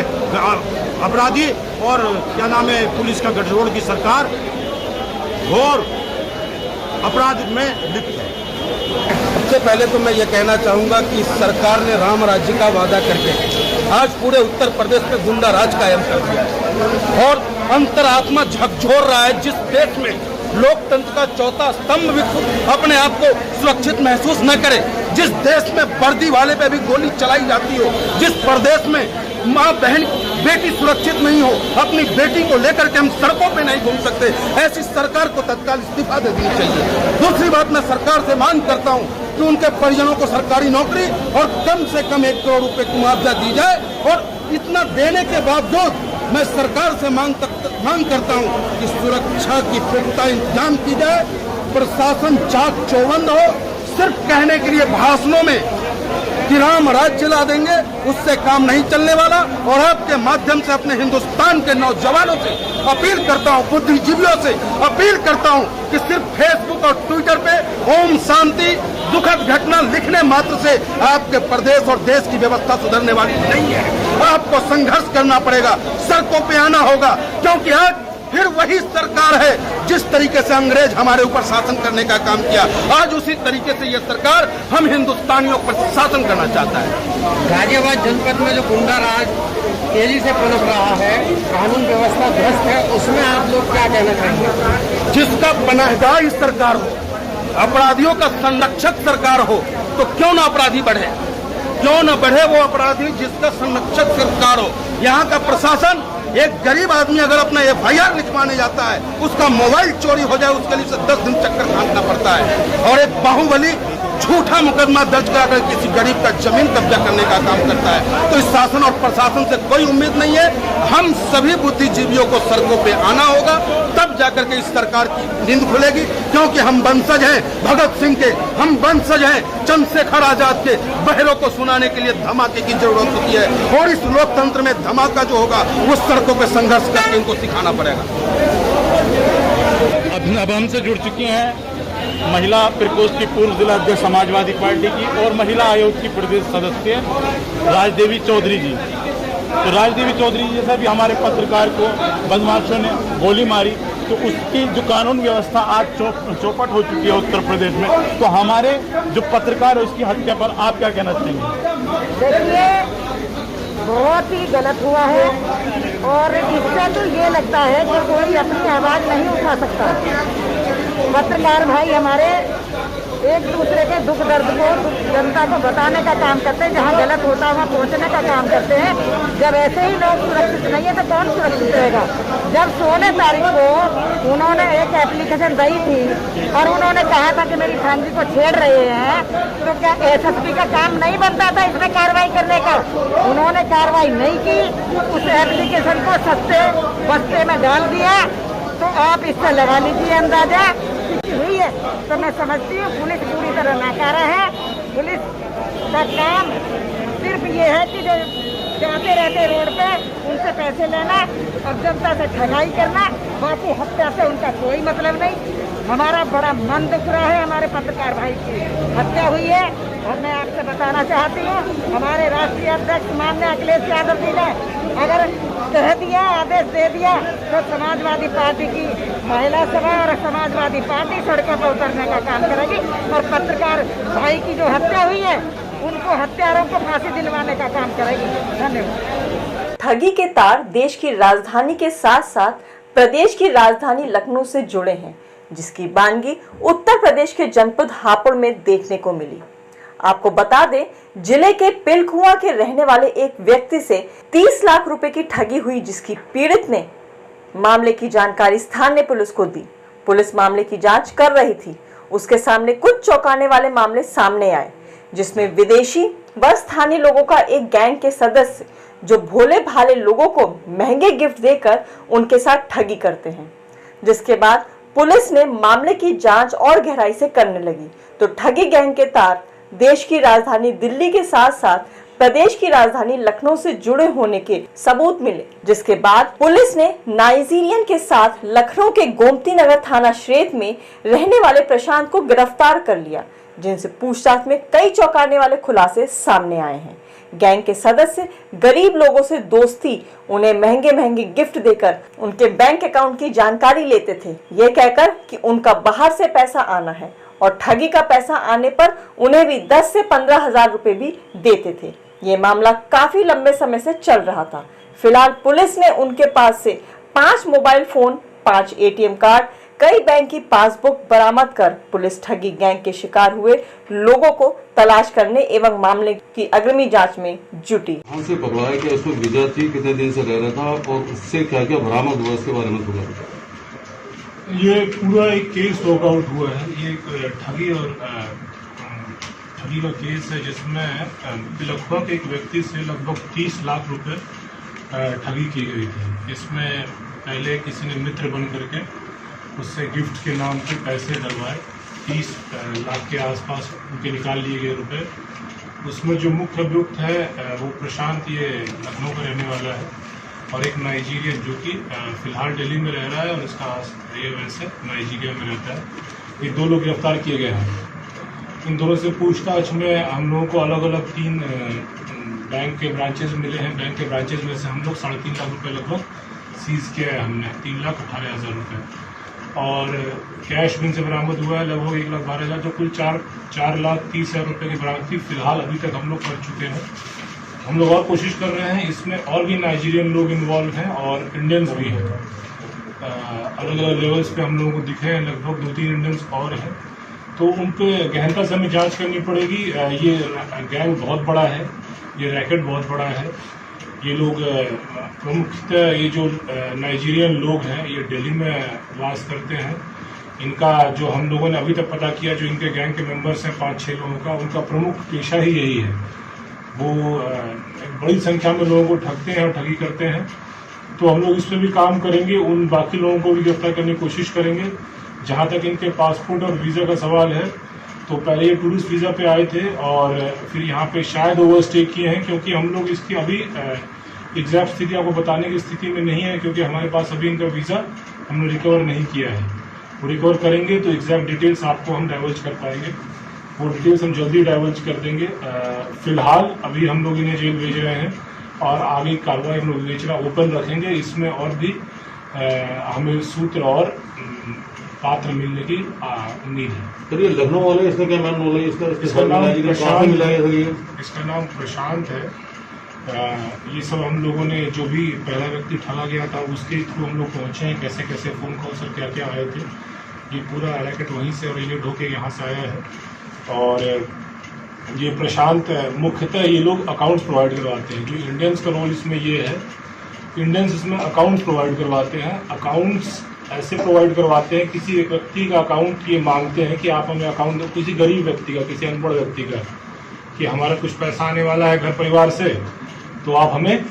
अपराधी और क्या नाम है पुलिस का गठजोड़ की सरकार घोर अपराध में लिप्त है। सबसे पहले तो मैं ये कहना चाहूँगा कि सरकार ने राम राज्य का वादा करके आज पूरे उत्तर प्रदेश में गुंडा राज कायम कर दिया और अंतरात्मा झकझोर रहा है। जिस देश में लोकतंत्र का चौथा स्तंभ भी अपने आप को सुरक्षित महसूस न करे, जिस देश में वर्दी वाले पे भी गोली चलाई जाती हो, जिस प्रदेश में माँ बहन बेटी सुरक्षित नहीं हो, अपनी बेटी को लेकर के हम सड़कों पे नहीं घूम सकते, ऐसी सरकार को तत्काल इस्तीफा दे देनी चाहिए। दूसरी बात, मैं सरकार से मांग करता हूँ कि उनके परिजनों को सरकारी नौकरी और कम से कम 1 करोड़ रुपए की मुआवजा दी जाए। और इतना देने के बावजूद मैं सरकार से मांग करता हूँ कि सुरक्षा की पुख्ता इंतजाम की जाए, प्रशासन चाक चौबंद हो। सिर्फ कहने के लिए भाषणों में कि राम राज्य ला देंगे, उससे काम नहीं चलने वाला। और आपके माध्यम से अपने हिंदुस्तान के नौजवानों से अपील करता हूँ, बुद्धिजीवियों से अपील करता हूँ कि सिर्फ फेसबुक और ट्विटर पे ओम शांति दुखद घटना लिखने मात्र से आपके प्रदेश और देश की व्यवस्था सुधरने वाली नहीं है। आपको संघर्ष करना पड़ेगा, सड़कों पे आना होगा, क्योंकि आज फिर वही सरकार है जिस तरीके से अंग्रेज हमारे ऊपर शासन करने का काम किया, आज उसी तरीके से ये सरकार हम हिंदुस्तानियों पर शासन करना चाहता है। गाजियाबाद जनपद में जो गुंडा राज तेजी से पनप रहा है, कानून व्यवस्था ध्वस्त है, उसमें आप लोग क्या कहना चाहेंगे? जिसका पनाहगाह इस सरकार हो, अपराधियों का संरक्षक सरकार हो, तो क्यों ना अपराधी बढ़े? क्यों न बढ़े वो अपराधी जिसका संरक्षक सरकार हो? यहाँ का प्रशासन, एक गरीब आदमी अगर अपना FIR लिखवाने जाता है, उसका मोबाइल चोरी हो जाए, उसके लिए 10 दिन चक्कर काटना पड़ता है। और एक बाहुबली झूठा मुकदमा दर्ज कराकर किसी गरीब का जमीन कब्जा करने का काम करता है। तो इस शासन और प्रशासन से कोई उम्मीद नहीं है। हम सभी बुद्धिजीवियों को सड़कों पे आना होगा, तब जाकर के इस सरकार की नींद खुलेगी, क्योंकि हम वंशज हैं भगत सिंह के, हम वंशज हैं चंद्रशेखर आजाद के। बहरों को सुनाने के लिए धमाके की जरूरत होती है, और इस लोकतंत्र में धमाका जो होगा वो सड़कों पे संघर्ष करके इनको सिखाना पड़ेगा। अब हमसे जुड़ चुकी हैं महिला प्रकोष्ठ की पूर्व जिला अध्यक्ष समाजवादी पार्टी की और महिला आयोग की प्रदेश सदस्य राजदेवी चौधरी जी। तो राजदेवी चौधरी जैसा भी हमारे पत्रकार को बदमाशों ने गोली मारी, तो उसकी जो कानून व्यवस्था आज चौपट हो चुकी है उत्तर प्रदेश में। तो हमारे जो पत्रकार है उसकी हत्या पर आप क्या कहना चाहेंगे? देखिए, बहुत ही गलत हुआ है और इससे तो ये लगता है कि कोई अपनी आवाज़ नहीं उठा सकता। पत्रकार भाई हमारे एक दूसरे के दुख दर्द को जनता को बताने का काम करते हैं, जहाँ गलत होता है वहाँ पहुँचने का काम करते हैं। जब ऐसे ही लोग सुरक्षित नहीं है तो कौन सुरक्षित रहेगा? जब 16 तारीख को उन्होंने एक एप्लीकेशन दी थी और उन्होंने कहा था कि मेरी फैमिली को छेड़ रहे हैं, तो क्या एसएसपी का काम नहीं बनता था इसमें कार्रवाई करने का? उन्होंने कार्रवाई नहीं की, उस एप्लीकेशन को सस्ते बस्ते में डाल दिया। तो आप इससे लगा लीजिए अंदाजा हुई है। तो मैं समझती हूँ पुलिस पूरी तरह नाकारा है। पुलिस का काम सिर्फ ये है कि जो जाते रहते रोड पे उनसे पैसे लेना और जनता से ठगाई करना, बाकी हत्या से उनका कोई मतलब नहीं। हमारा बड़ा मन दुख रहा है, हमारे पत्रकार भाई की हत्या हुई है। और मैं आपसे बताना चाहती हूँ, हमारे राष्ट्रीय अध्यक्ष माननीय अखिलेश यादव जी ने अगर कह दिया, आदेश दे दिया, तो समाजवादी पार्टी की महिला सभा और समाजवादी पार्टी सड़कों पर उतरने का काम करेगी और पत्रकार भाई की जो हत्या हुई है उनको हत्यारों को फांसी दिलवाने का काम करेगी। धन्यवाद। ठगी के तार देश की राजधानी के साथ साथ प्रदेश की राजधानी लखनऊ से जुड़े हैं, जिसकी बानगी उत्तर प्रदेश के जनपद हापुड़ में देखने को मिली। आपको बता दें, जिले के पिलखुआ के रहने वाले एक व्यक्ति से 30 लाख रुपए की ठगी हुई, जिसकी पीड़ित ने मामले की जानकारी स्थानीय पुलिस को दी। पुलिस मामले की जांच कर रही थी। उसके सामने कुछ चौंकाने वाले मामले सामने आए, जिसमें विदेशी व स्थानीय लोगों का एक गैंग के सदस्य जो भोले भाले लोगों को महंगे गिफ्ट देकर उनके साथ ठगी करते हैं। जिसके बाद पुलिस ने मामले की जांच और गहराई से करने लगी तो ठगी गैंग के तार देश की राजधानी दिल्ली के साथ साथ प्रदेश की राजधानी लखनऊ से जुड़े होने के सबूत मिले। जिसके बाद पुलिस ने नाइजीरियन के साथ लखनऊ के गोमती नगर थाना क्षेत्र में रहने वाले प्रशांत को गिरफ्तार कर लिया, जिनसे पूछताछ में कई चौंकाने वाले खुलासे सामने आए हैं। गैंग के सदस्य गरीब लोगों से दोस्ती, उन्हें महंगे महंगे गिफ्ट देकर उनके बैंक अकाउंट की जानकारी लेते थे, ये कहकर कि उनका बाहर से पैसा आना है, और ठगी का पैसा आने पर उन्हें भी 10 से 15 हजार रुपए भी देते थे। ये मामला काफी लंबे समय से चल रहा था। फिलहाल पुलिस ने उनके पास से 5 मोबाइल फोन, 5 ATM कार्ड, कई बैंक की पासबुक बरामद कर पुलिस ठगी गैंग के शिकार हुए लोगों को तलाश करने एवं मामले की अग्रिमी जांच में जुटी। कौन से पकड़ाया कि उसमें वीजा थी, कितने दिन से रह रहा था और उससे क्या क्या बरामद हुआ, इसके बारे में थोड़ा बताओ। ये पूरा एक केस वर्क आउट हुआ है। ये एक ठगी का केस है, जिसमें पिलखुआ के एक व्यक्ति से लगभग 30 लाख रुपए ठगी की गई थी। इसमें पहले किसी ने मित्र बन करके उससे गिफ्ट के नाम पे पैसे डलवाए, 30 लाख के आसपास उनके निकाल लिए गए रुपए। उसमें जो मुख्य अभियुक्त है वो प्रशांत, ये लखनऊ का रहने वाला है, और एक नाइजीरियन जो कि फिलहाल दिल्ली में रह रहा है और इसका वैसे नाइजीरिया में रहता है। ये 2 लोग गिरफ्तार किए गए हैं। इन दोनों से पूछताछ में हम लोगों को अलग अलग 3 बैंक के ब्रांचेज मिले हैं। बैंक के ब्रांचेज में से हम लोग 3.5 लाख रुपए लगभग सीज किया है हमने, 3,18,000 रुपये, और कैश भी इनसे बरामद हुआ है लगभग 1,12,000, जो कुल 4,30,000 रुपये की बरामदगी फिलहाल अभी तक हम लोग कर चुके हैं। हम लोग और कोशिश कर रहे हैं, इसमें और भी नाइजीरियन लोग इन्वॉल्व हैं और इंडियंस भी हैं। अलग अलग लेवल्स पे हम लोगों को दिखे हैं, लगभग 2-3 इंडियंस और हैं, तो उन पर गहनता से हमें जांच करनी पड़ेगी। ये गैंग बहुत बड़ा है, ये रैकेट बहुत बड़ा है। ये लोग प्रमुखतः ये जो नाइजीरियन लोग हैं ये दिल्ली में वास करते हैं। इनका जो हम लोगों ने अभी तक पता किया, जो इनके गैंग के मेंबर्स हैं 5-6 लोगों का, उनका प्रमुख पेशा ही यही है। वो बड़ी संख्या में लोगों को ठगते हैं और ठगी करते हैं। तो हम लोग इस पर भी काम करेंगे, उन बाकी लोगों को भी गिरफ्तार करने की कोशिश करेंगे। जहाँ तक इनके पासपोर्ट और वीज़ा का सवाल है, तो पहले ये टूरिस्ट वीज़ा पे आए थे और फिर यहाँ पे शायद ओवरस्टे किए हैं, क्योंकि हम लोग इसकी अभी एग्जैक्ट स्थिति आपको बताने की स्थिति में नहीं है, क्योंकि हमारे पास अभी इनका वीज़ा हमने रिकवर नहीं किया है। वो रिकवर करेंगे तो एग्जैक्ट डिटेल्स आपको हम डाइवर्ज कर पाएंगे, वो डिटेल्स हम जल्दी डाइवर्ज कर देंगे। फिलहाल अभी हम लोग इन्हें जेल भेज रहे हैं और आगे कार्रवाई हम लोग विवेचना ओपन रखेंगे। इसमें और भी हमें सूत्र और पात्र मिलने की उम्मीद है। सर ये लखनऊ वाले, इसका क्या नाम है? इसका नाम प्रशांत है। ये सब हम लोगों ने जो भी पहला व्यक्ति ठगा गया था उसके थ्रू हम लोग पहुंचे हैं, कैसे कैसे फोन कॉल और क्या क्या आए थे। ये पूरा रैकेट वहीं से ओरिजिनेट होकर यहाँ से आया है। और ये प्रशांत मुख्यतः ये लोग अकाउंट्स प्रोवाइड करवाते हैं। जो इंडियंस का रोल इसमें ये है, इंडियंस इसमें अकाउंट्स प्रोवाइड करवाते हैं। अकाउंट्स ऐसे प्रोवाइड करवाते हैं, किसी एक व्यक्ति का अकाउंट ये मांगते हैं कि आप हमें अकाउंट दो, किसी गरीब व्यक्ति का, किसी अनपढ़ व्यक्ति का, कि हमारा कुछ पैसा आने वाला है घर परिवार से, तो आप हमें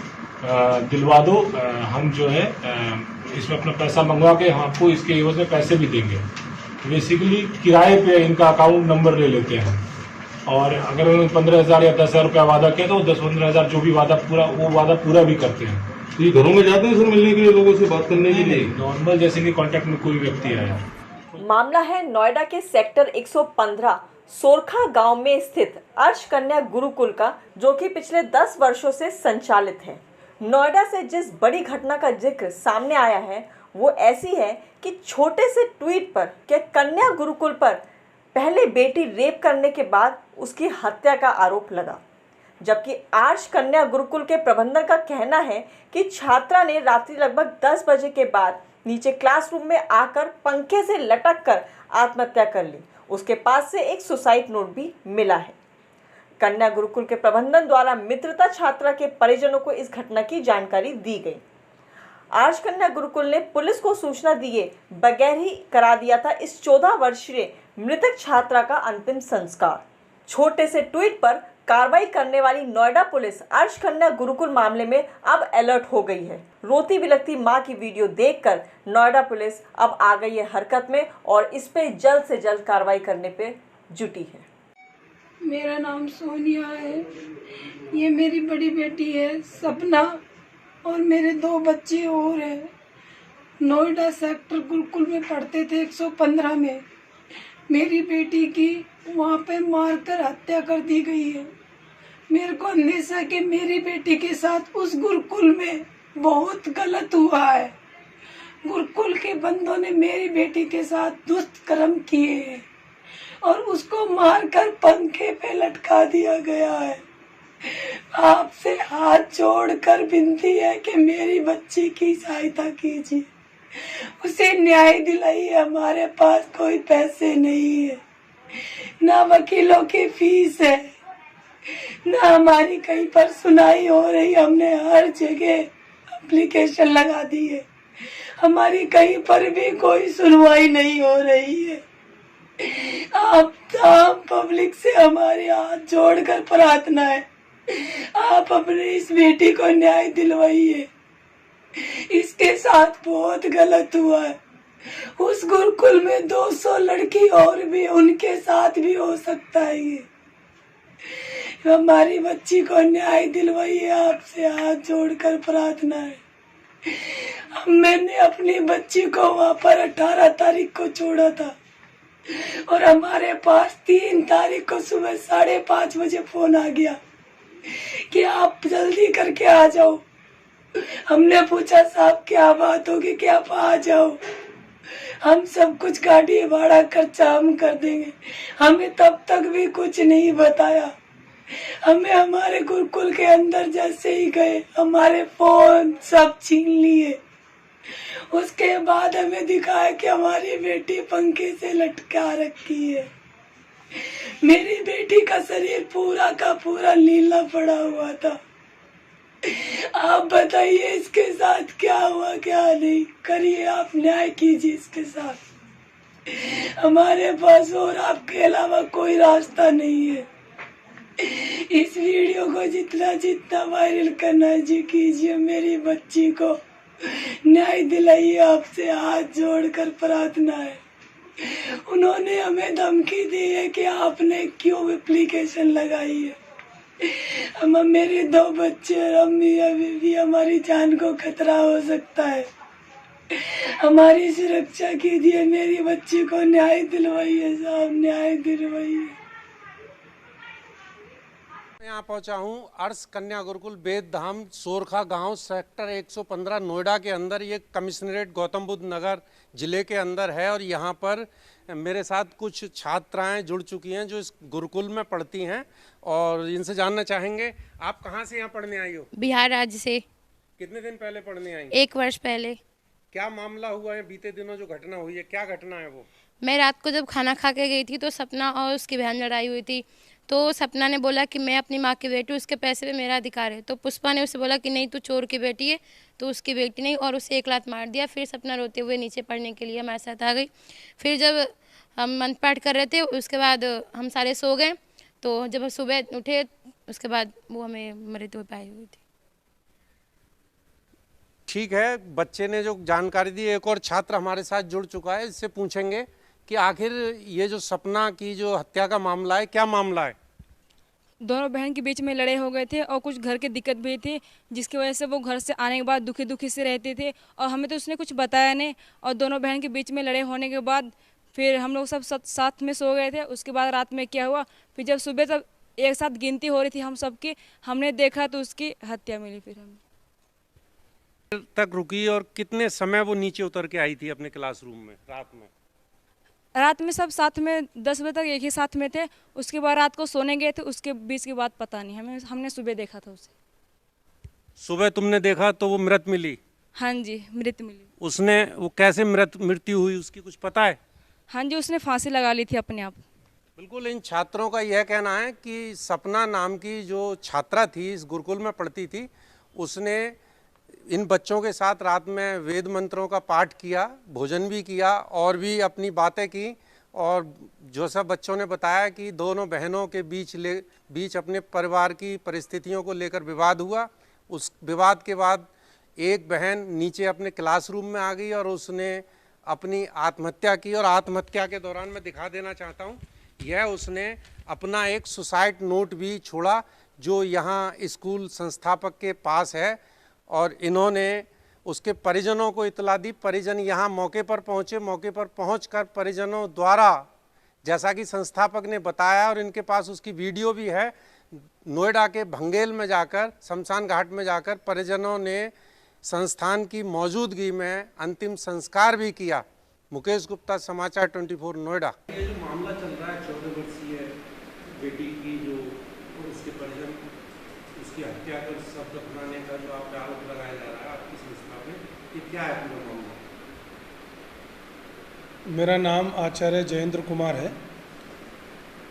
दिलवा दो। हम जो है इसमें अपना पैसा मंगवा के हम आपको इसके एवज में पैसे भी देंगे। बेसिकली किराए पे इनका अकाउंट नंबर ले लेते हैं और अगर उन्होंने 15,000 या 10,000 रुपया वादा किया तो 10-15,000 जो भी वादा पूरा भी करते हैं। तो ये घरों में जाते हैं सर मिलने के लिए, लोगों से बात करने के लिए? नॉर्मल जैसे कि कांटेक्ट में कोई व्यक्ति आया। मामला है नोएडा के सेक्टर 115 सोरखा गांव में स्थित अर्श कन्या गुरुकुल का, जो कि पिछले 10 वर्षों से संचालित है। नोएडा से जिस बड़ी घटना का जिक्र सामने आया है वो ऐसी है कि छोटे से ट्वीट पर कि कन्या गुरुकुल पर पहले बेटी रेप करने के बाद उसकी हत्या का आरोप लगा, जबकि आर्ष कन्या गुरुकुल के प्रबंधन का कहना है कि छात्रा ने रात्रि लगभग 10 बजे के बाद नीचे क्लासरूम में आकर पंखे से लटक कर आत्महत्या कर ली। उसके पास से एक सुसाइड नोट भी मिला है। कन्या गुरुकुल के प्रबंधन द्वारा मित्रता छात्रा के परिजनों को इस घटना की जानकारी दी गई। आर्ष कन्या गुरुकुल ने पुलिस को सूचना दिए बगैर ही करा दिया था इस 14 वर्षीय मृतक छात्रा का अंतिम संस्कार। छोटे से ट्वीट पर कार्रवाई करने वाली नोएडा पुलिस अर्श कन्या गुरुकुल मामले में अब अलर्ट हो गई है। रोती बिलखती मां की वीडियो देखकर नोएडा पुलिस अब आ गई है हरकत में और इस पे जल्द से जल्द कार्रवाई करने पे जुटी है। मेरा नाम सोनिया है, ये मेरी बड़ी बेटी है सपना और मेरे 2 बच्चे और हैं। नोएडा सेक्टर गुरुकुल में पढ़ते थे 115 में। मेरी बेटी की वहाँ पे मारकर हत्या कर दी गई है। मेरे को अंदेशा है कि मेरी बेटी के साथ उस गुरुकुल में बहुत गलत हुआ है। गुरुकुल के बंदों ने मेरी बेटी के साथ दुष्कर्म किए हैं और उसको मारकर पंखे पे लटका दिया गया है। आपसे हाथ जोड़कर विनती है कि मेरी बच्ची की सहायता कीजिए, उसे न्याय दिलाइए। हमारे पास कोई पैसे नहीं है, ना वकीलों की फीस है, ना हमारी कहीं पर सुनाई हो रही। हमने हर जगह एप्लीकेशन लगा दी है, हमारी कहीं पर भी कोई सुनवाई नहीं हो रही है। आप तमाम पब्लिक से हमारे हाथ जोड़कर प्रार्थना है, आप अपने इस बेटी को न्याय दिलवाइए। इसके साथ बहुत गलत हुआ है। उस गुरुकुल में 200 लड़की और भी, उनके साथ भी हो सकता है। ये हमारी बच्ची को न्याय दिलवाइए, आपसे हाथ जोड़कर प्रार्थना है। मैंने अपनी बच्ची को वहाँ पर 18 तारीख को छोड़ा था और हमारे पास 3 तारीख को सुबह 5:30 बजे फोन आ गया कि आप जल्दी करके आ जाओ। हमने पूछा साहब क्या बात होगी कि आप आ जाओ, हम सब कुछ गाड़ी भाड़ा खर्चा हम कर देंगे। हमें तब तक भी कुछ नहीं बताया। हमें हमारे गुरुकुल के अंदर जैसे ही गए हमारे फोन सब छीन लिए। उसके बाद हमें दिखाया कि हमारी बेटी पंखे से लटका रखी है। मेरी बेटी का शरीर पूरा का पूरा नीला पड़ा हुआ था। आप बताइए इसके साथ क्या हुआ क्या नहीं, करिए आप न्याय कीजिए इसके साथ। हमारे पास और आपके अलावा कोई रास्ता नहीं है। इस वीडियो को जितना जितना वायरल करना है जी कीजिए। मेरी बच्ची को न्याय दिलाइए, आपसे हाथ जोड़कर प्रार्थना है। उन्होंने हमें धमकी दी है कि आपने क्यों एप्लीकेशन लगाई है। हम मेरे 2 बच्चे और अम्मी अभी भी, हमारी जान को खतरा हो सकता है। हमारी सुरक्षा कीजिए, मेरी बच्ची को न्याय दिलवाइए साहब, न्याय दिलवाइए। यहाँ पहुँचा हूँ अर्स कन्या गुरुकुल बेद धाम सोरखा गांव सेक्टर 115 नोएडा के अंदर। ये कमिश्नरेट गौतम बुद्ध नगर जिले के अंदर है और यहाँ पर मेरे साथ कुछ छात्राएं जुड़ चुकी हैं जो इस गुरुकुल में पढ़ती हैं और इनसे जानना चाहेंगे आप कहाँ से यहाँ पढ़ने आई हो? बिहार राज्य से। कितने दिन पहले पढ़ने आई? 1 वर्ष पहले। क्या मामला हुआ है बीते दिनों जो घटना हुई है, क्या घटना है वो? मैं रात को जब खाना खा के गई थी तो सपना और उसकी बहन लड़ाई हुई थी। तो सपना ने बोला कि मैं अपनी माँ की बेटी हूँ, उसके पैसे पे मेरा अधिकार है। तो पुष्पा ने उसे बोला कि नहीं तू चोर की बेटी है, तो उसकी बेटी नहीं, और उसे 1 लात मार दिया। फिर सपना रोते हुए नीचे पढ़ने के लिए हमारे साथ आ गई। फिर जब हम मंत्र पाठ कर रहे थे उसके बाद हम सारे सो गए। तो जब सुबह उठे उसके बाद वो हमें मरते हुए पाई हुई थी। ठीक है, बच्चे ने जो जानकारी दी, एक और छात्र हमारे साथ जुड़ चुका है, इससे पूछेंगे कि आखिर ये जो सपना की जो हत्या का मामला है, क्या मामला है? दोनों बहन के बीच में लड़ाई हो गए थे और कुछ घर की दिक्कत भी थी, जिसकी वजह से वो घर से आने के बाद दुखी से रहते थे और हमें तो उसने कुछ बताया नहीं। और दोनों बहन के बीच में लड़ाई होने के बाद फिर हम लोग सब साथ में सो गए थे। उसके बाद रात में क्या हुआ, फिर जब सुबह तब एक साथ गिनती हो रही थी हम सबकी, हमने देखा तो उसकी हत्या मिली। फिर हम तक रुकी और कितने समय वो नीचे उतर के आई थी अपने क्लासरूम में? रात में सब साथ में 10 बजे तक एक ही साथ में थे। उसके बाद रात को सोने गए थे, उसके बीच की बात पता नहीं, हमने सुबह देखा था उसे। सुबह तुमने देखा तो वो मृत मिली? हाँ जी, मृत मिली। उसने वो कैसे मृत्यु हुई उसकी कुछ पता है? हाँ जी, उसने फांसी लगा ली थी अपने आप। बिल्कुल, इन छात्रों का यह कहना है कि सपना नाम की जो छात्रा थी, इस गुरुकुल में पढ़ती थी, उसने इन बच्चों के साथ रात में वेद मंत्रों का पाठ किया, भोजन भी किया और भी अपनी बातें की। और जो सब बच्चों ने बताया कि दोनों बहनों के बीच अपने परिवार की परिस्थितियों को लेकर विवाद हुआ। उस विवाद के बाद एक बहन नीचे अपने क्लासरूम में आ गई और उसने अपनी आत्महत्या की। और आत्महत्या के दौरान मैं दिखा देना चाहता हूँ, यह उसने अपना एक सुसाइड नोट भी छोड़ा जो यहाँ स्कूल संस्थापक के पास है। और इन्होंने उसके परिजनों को इतला दी। परिजन यहाँ मौके पर पहुँचे। मौके पर पहुँचकर परिजनों द्वारा, जैसा कि संस्थापक ने बताया और इनके पास उसकी वीडियो भी है, नोएडा के भंगेल में जाकर, शमशान घाट में जाकर परिजनों ने संस्थान की मौजूदगी में अंतिम संस्कार भी किया। मुकेश गुप्ता, समाचार 24 नोएडा। ये जो मामला चल रहा है 14 वर्षीय बेटी की, जो उसके परिजन उसकी हत्या कर शब्द अपनाने का जो आप आरोप लगाया जा रहा है आपकी संस्था में, ये क्या है पूरा मामला? मेरा नाम आचार्य जयेंद्र कुमार है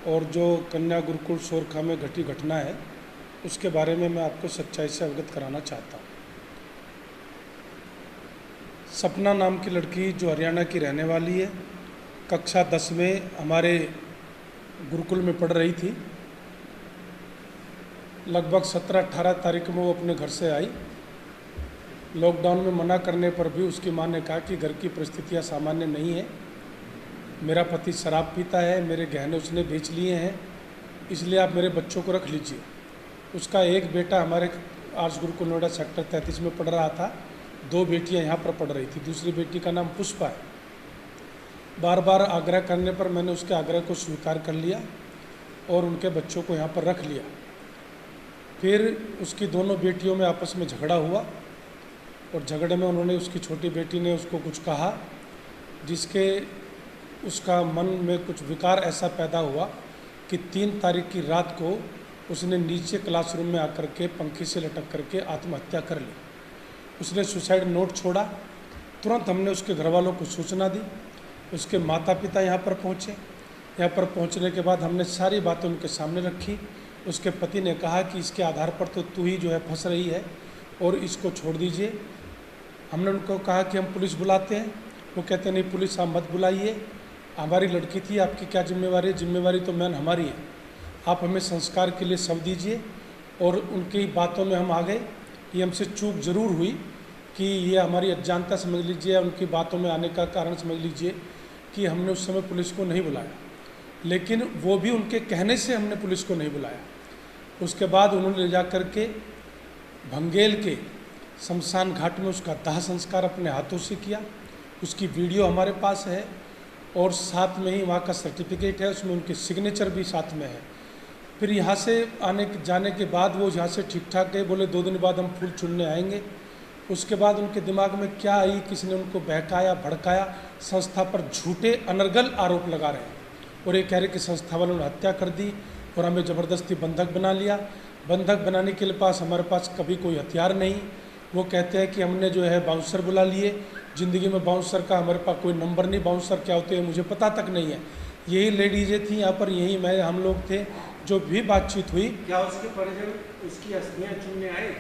और जो कन्या गुरुकुल सोरखा में घटी घटना है उसके बारे में मैं आपको सच्चाई से अवगत कराना चाहता हूँ। सपना नाम की लड़की जो हरियाणा की रहने वाली है, कक्षा 10 में हमारे गुरुकुल में पढ़ रही थी। लगभग 17-18 तारीख में वो अपने घर से आई। लॉकडाउन में मना करने पर भी उसकी मां ने कहा कि घर की परिस्थितियां सामान्य नहीं है, मेरा पति शराब पीता है, मेरे गहने उसने बेच लिए हैं, इसलिए आप मेरे बच्चों को रख लीजिए। उसका एक बेटा हमारे आर्ट्स गुरुकुल नोएडा सेक्टर 33 में पढ़ रहा था, 2 बेटियां यहाँ पर पढ़ रही थी। दूसरी बेटी का नाम पुष्पा है। बार बार आग्रह करने पर मैंने उसके आग्रह को स्वीकार कर लिया और उनके बच्चों को यहाँ पर रख लिया। फिर उसकी दोनों बेटियों में आपस में झगड़ा हुआ और झगड़े में उन्होंने, उसकी छोटी बेटी ने उसको कुछ कहा जिसके उसका मन में कुछ विकार ऐसा पैदा हुआ कि 3 तारीख की रात को उसने नीचे क्लासरूम में आकर के पंखे से लटक करके आत्महत्या कर ली। उसने सुसाइड नोट छोड़ा। तुरंत हमने उसके घर वालों को सूचना दी। उसके माता पिता यहाँ पर पहुँचे। यहाँ पर पहुँचने के बाद हमने सारी बातें उनके सामने रखी। उसके पति ने कहा कि इसके आधार पर तो तू ही जो है फंस रही है और इसको छोड़ दीजिए। हमने उनको कहा कि हम पुलिस बुलाते हैं। वो कहते नहीं, पुलिस आप मत बुलाइए, हमारी लड़की थी, आपकी क्या जिम्मेवारी है? जिम्मेवारी तो मैन हमारी है, आप हमें संस्कार के लिए सब दीजिए। और उनकी बातों में हम आ गए। ये हमसे चूक ज़रूर हुई कि ये हमारी अज्ञानता समझ लीजिए, उनकी बातों में आने का कारण समझ लीजिए कि हमने उस समय पुलिस को नहीं बुलाया, लेकिन वो भी उनके कहने से हमने पुलिस को नहीं बुलाया। उसके बाद उन्होंने ले जा कर के भंगेल के शमशान घाट में उसका दाह संस्कार अपने हाथों से किया। उसकी वीडियो हमारे पास है और साथ में ही वहाँ का सर्टिफिकेट है, उसमें उनके सिग्नेचर भी साथ में है। फिर यहाँ से जाने के बाद वो यहाँ से ठीक ठाक गए, बोले 2 दिन बाद हम फूल चुनने आएंगे। उसके बाद उनके दिमाग में क्या आई, किसी ने उनको बहकाया भड़काया, संस्था पर झूठे अनर्गल आरोप लगा रहे हैं और ये कह रहे कि संस्था वालों ने हत्या कर दी और हमें ज़बरदस्ती बंधक बना लिया। बंधक बनाने के लिए हमारे पास कभी कोई हथियार नहीं। वो कहते हैं कि हमने जो है बाउंसर बुला लिए। ज़िंदगी में बाउंसर का हमारे पास कोई नंबर नहीं, बाउंसर क्या होते हैं मुझे पता तक नहीं है। यही लेडीजें थी यहाँ पर, यही हम लोग थे। जो भी बातचीत हुई, क्या उसके परिजन उसकी अस्थियां चुनने आए?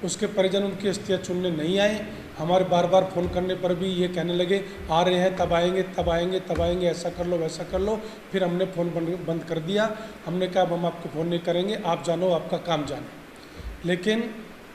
उसके परिजन उनकी अस्थियां चुनने नहीं आए। हमारे बार बार फ़ोन करने पर भी ये कहने लगे आ रहे हैं, तब आएंगे तब आएंगे तब आएंगे, ऐसा कर लो वैसा कर लो। फिर हमने फ़ोन बंद कर दिया। हमने कहा अब हम आपको फ़ोन नहीं करेंगे, आप जानो, आपका काम जानो। लेकिन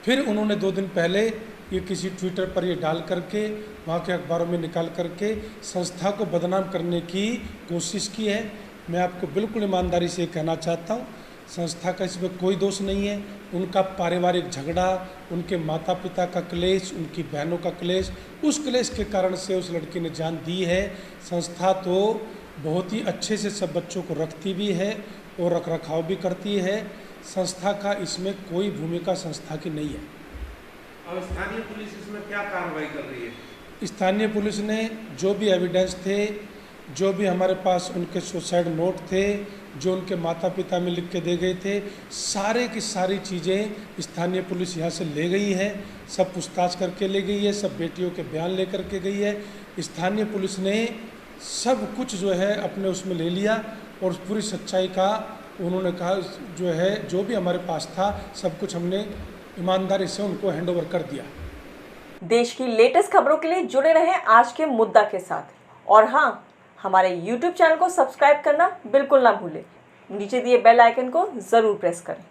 फिर उन्होंने 2 दिन पहले ये किसी ट्विटर पर ये डाल करके, वहाँ के अखबारों में निकाल करके संस्था को बदनाम करने की कोशिश की है। मैं आपको बिल्कुल ईमानदारी से कहना चाहता हूँ, संस्था का इसमें कोई दोष नहीं है। उनका पारिवारिक झगड़ा, उनके माता पिता का क्लेश, उनकी बहनों का क्लेश, उस क्लेश के कारण से उस लड़की ने जान दी है। संस्था तो बहुत ही अच्छे से सब बच्चों को रखती भी है और रख रखाव भी करती है। संस्था का इसमें कोई भूमिका संस्था की नहीं है। और स्थानीय पुलिस इसमें क्या कार्रवाई कर रही है? स्थानीय पुलिस ने जो भी एविडेंस थे, जो भी हमारे पास उनके सुसाइड नोट थे, जो उनके माता पिता में लिख के दे गए थे, सारे की सारी चीज़ें स्थानीय पुलिस यहाँ से ले गई है। सब पूछताछ करके ले गई है, सब बेटियों के बयान लेकर के गई है। स्थानीय पुलिस ने सब कुछ जो है अपने उसमें ले लिया और पूरी सच्चाई का उन्होंने कहा जो है, जो भी हमारे पास था सब कुछ हमने ईमानदारी से उनको हैंडओवर कर दिया। देश की लेटेस्ट खबरों के लिए जुड़े रहें आज के मुद्दा के साथ। और हाँ, हमारे YouTube चैनल को सब्सक्राइब करना बिल्कुल ना भूलें। नीचे दिए बेल आइकन को जरूर प्रेस करें।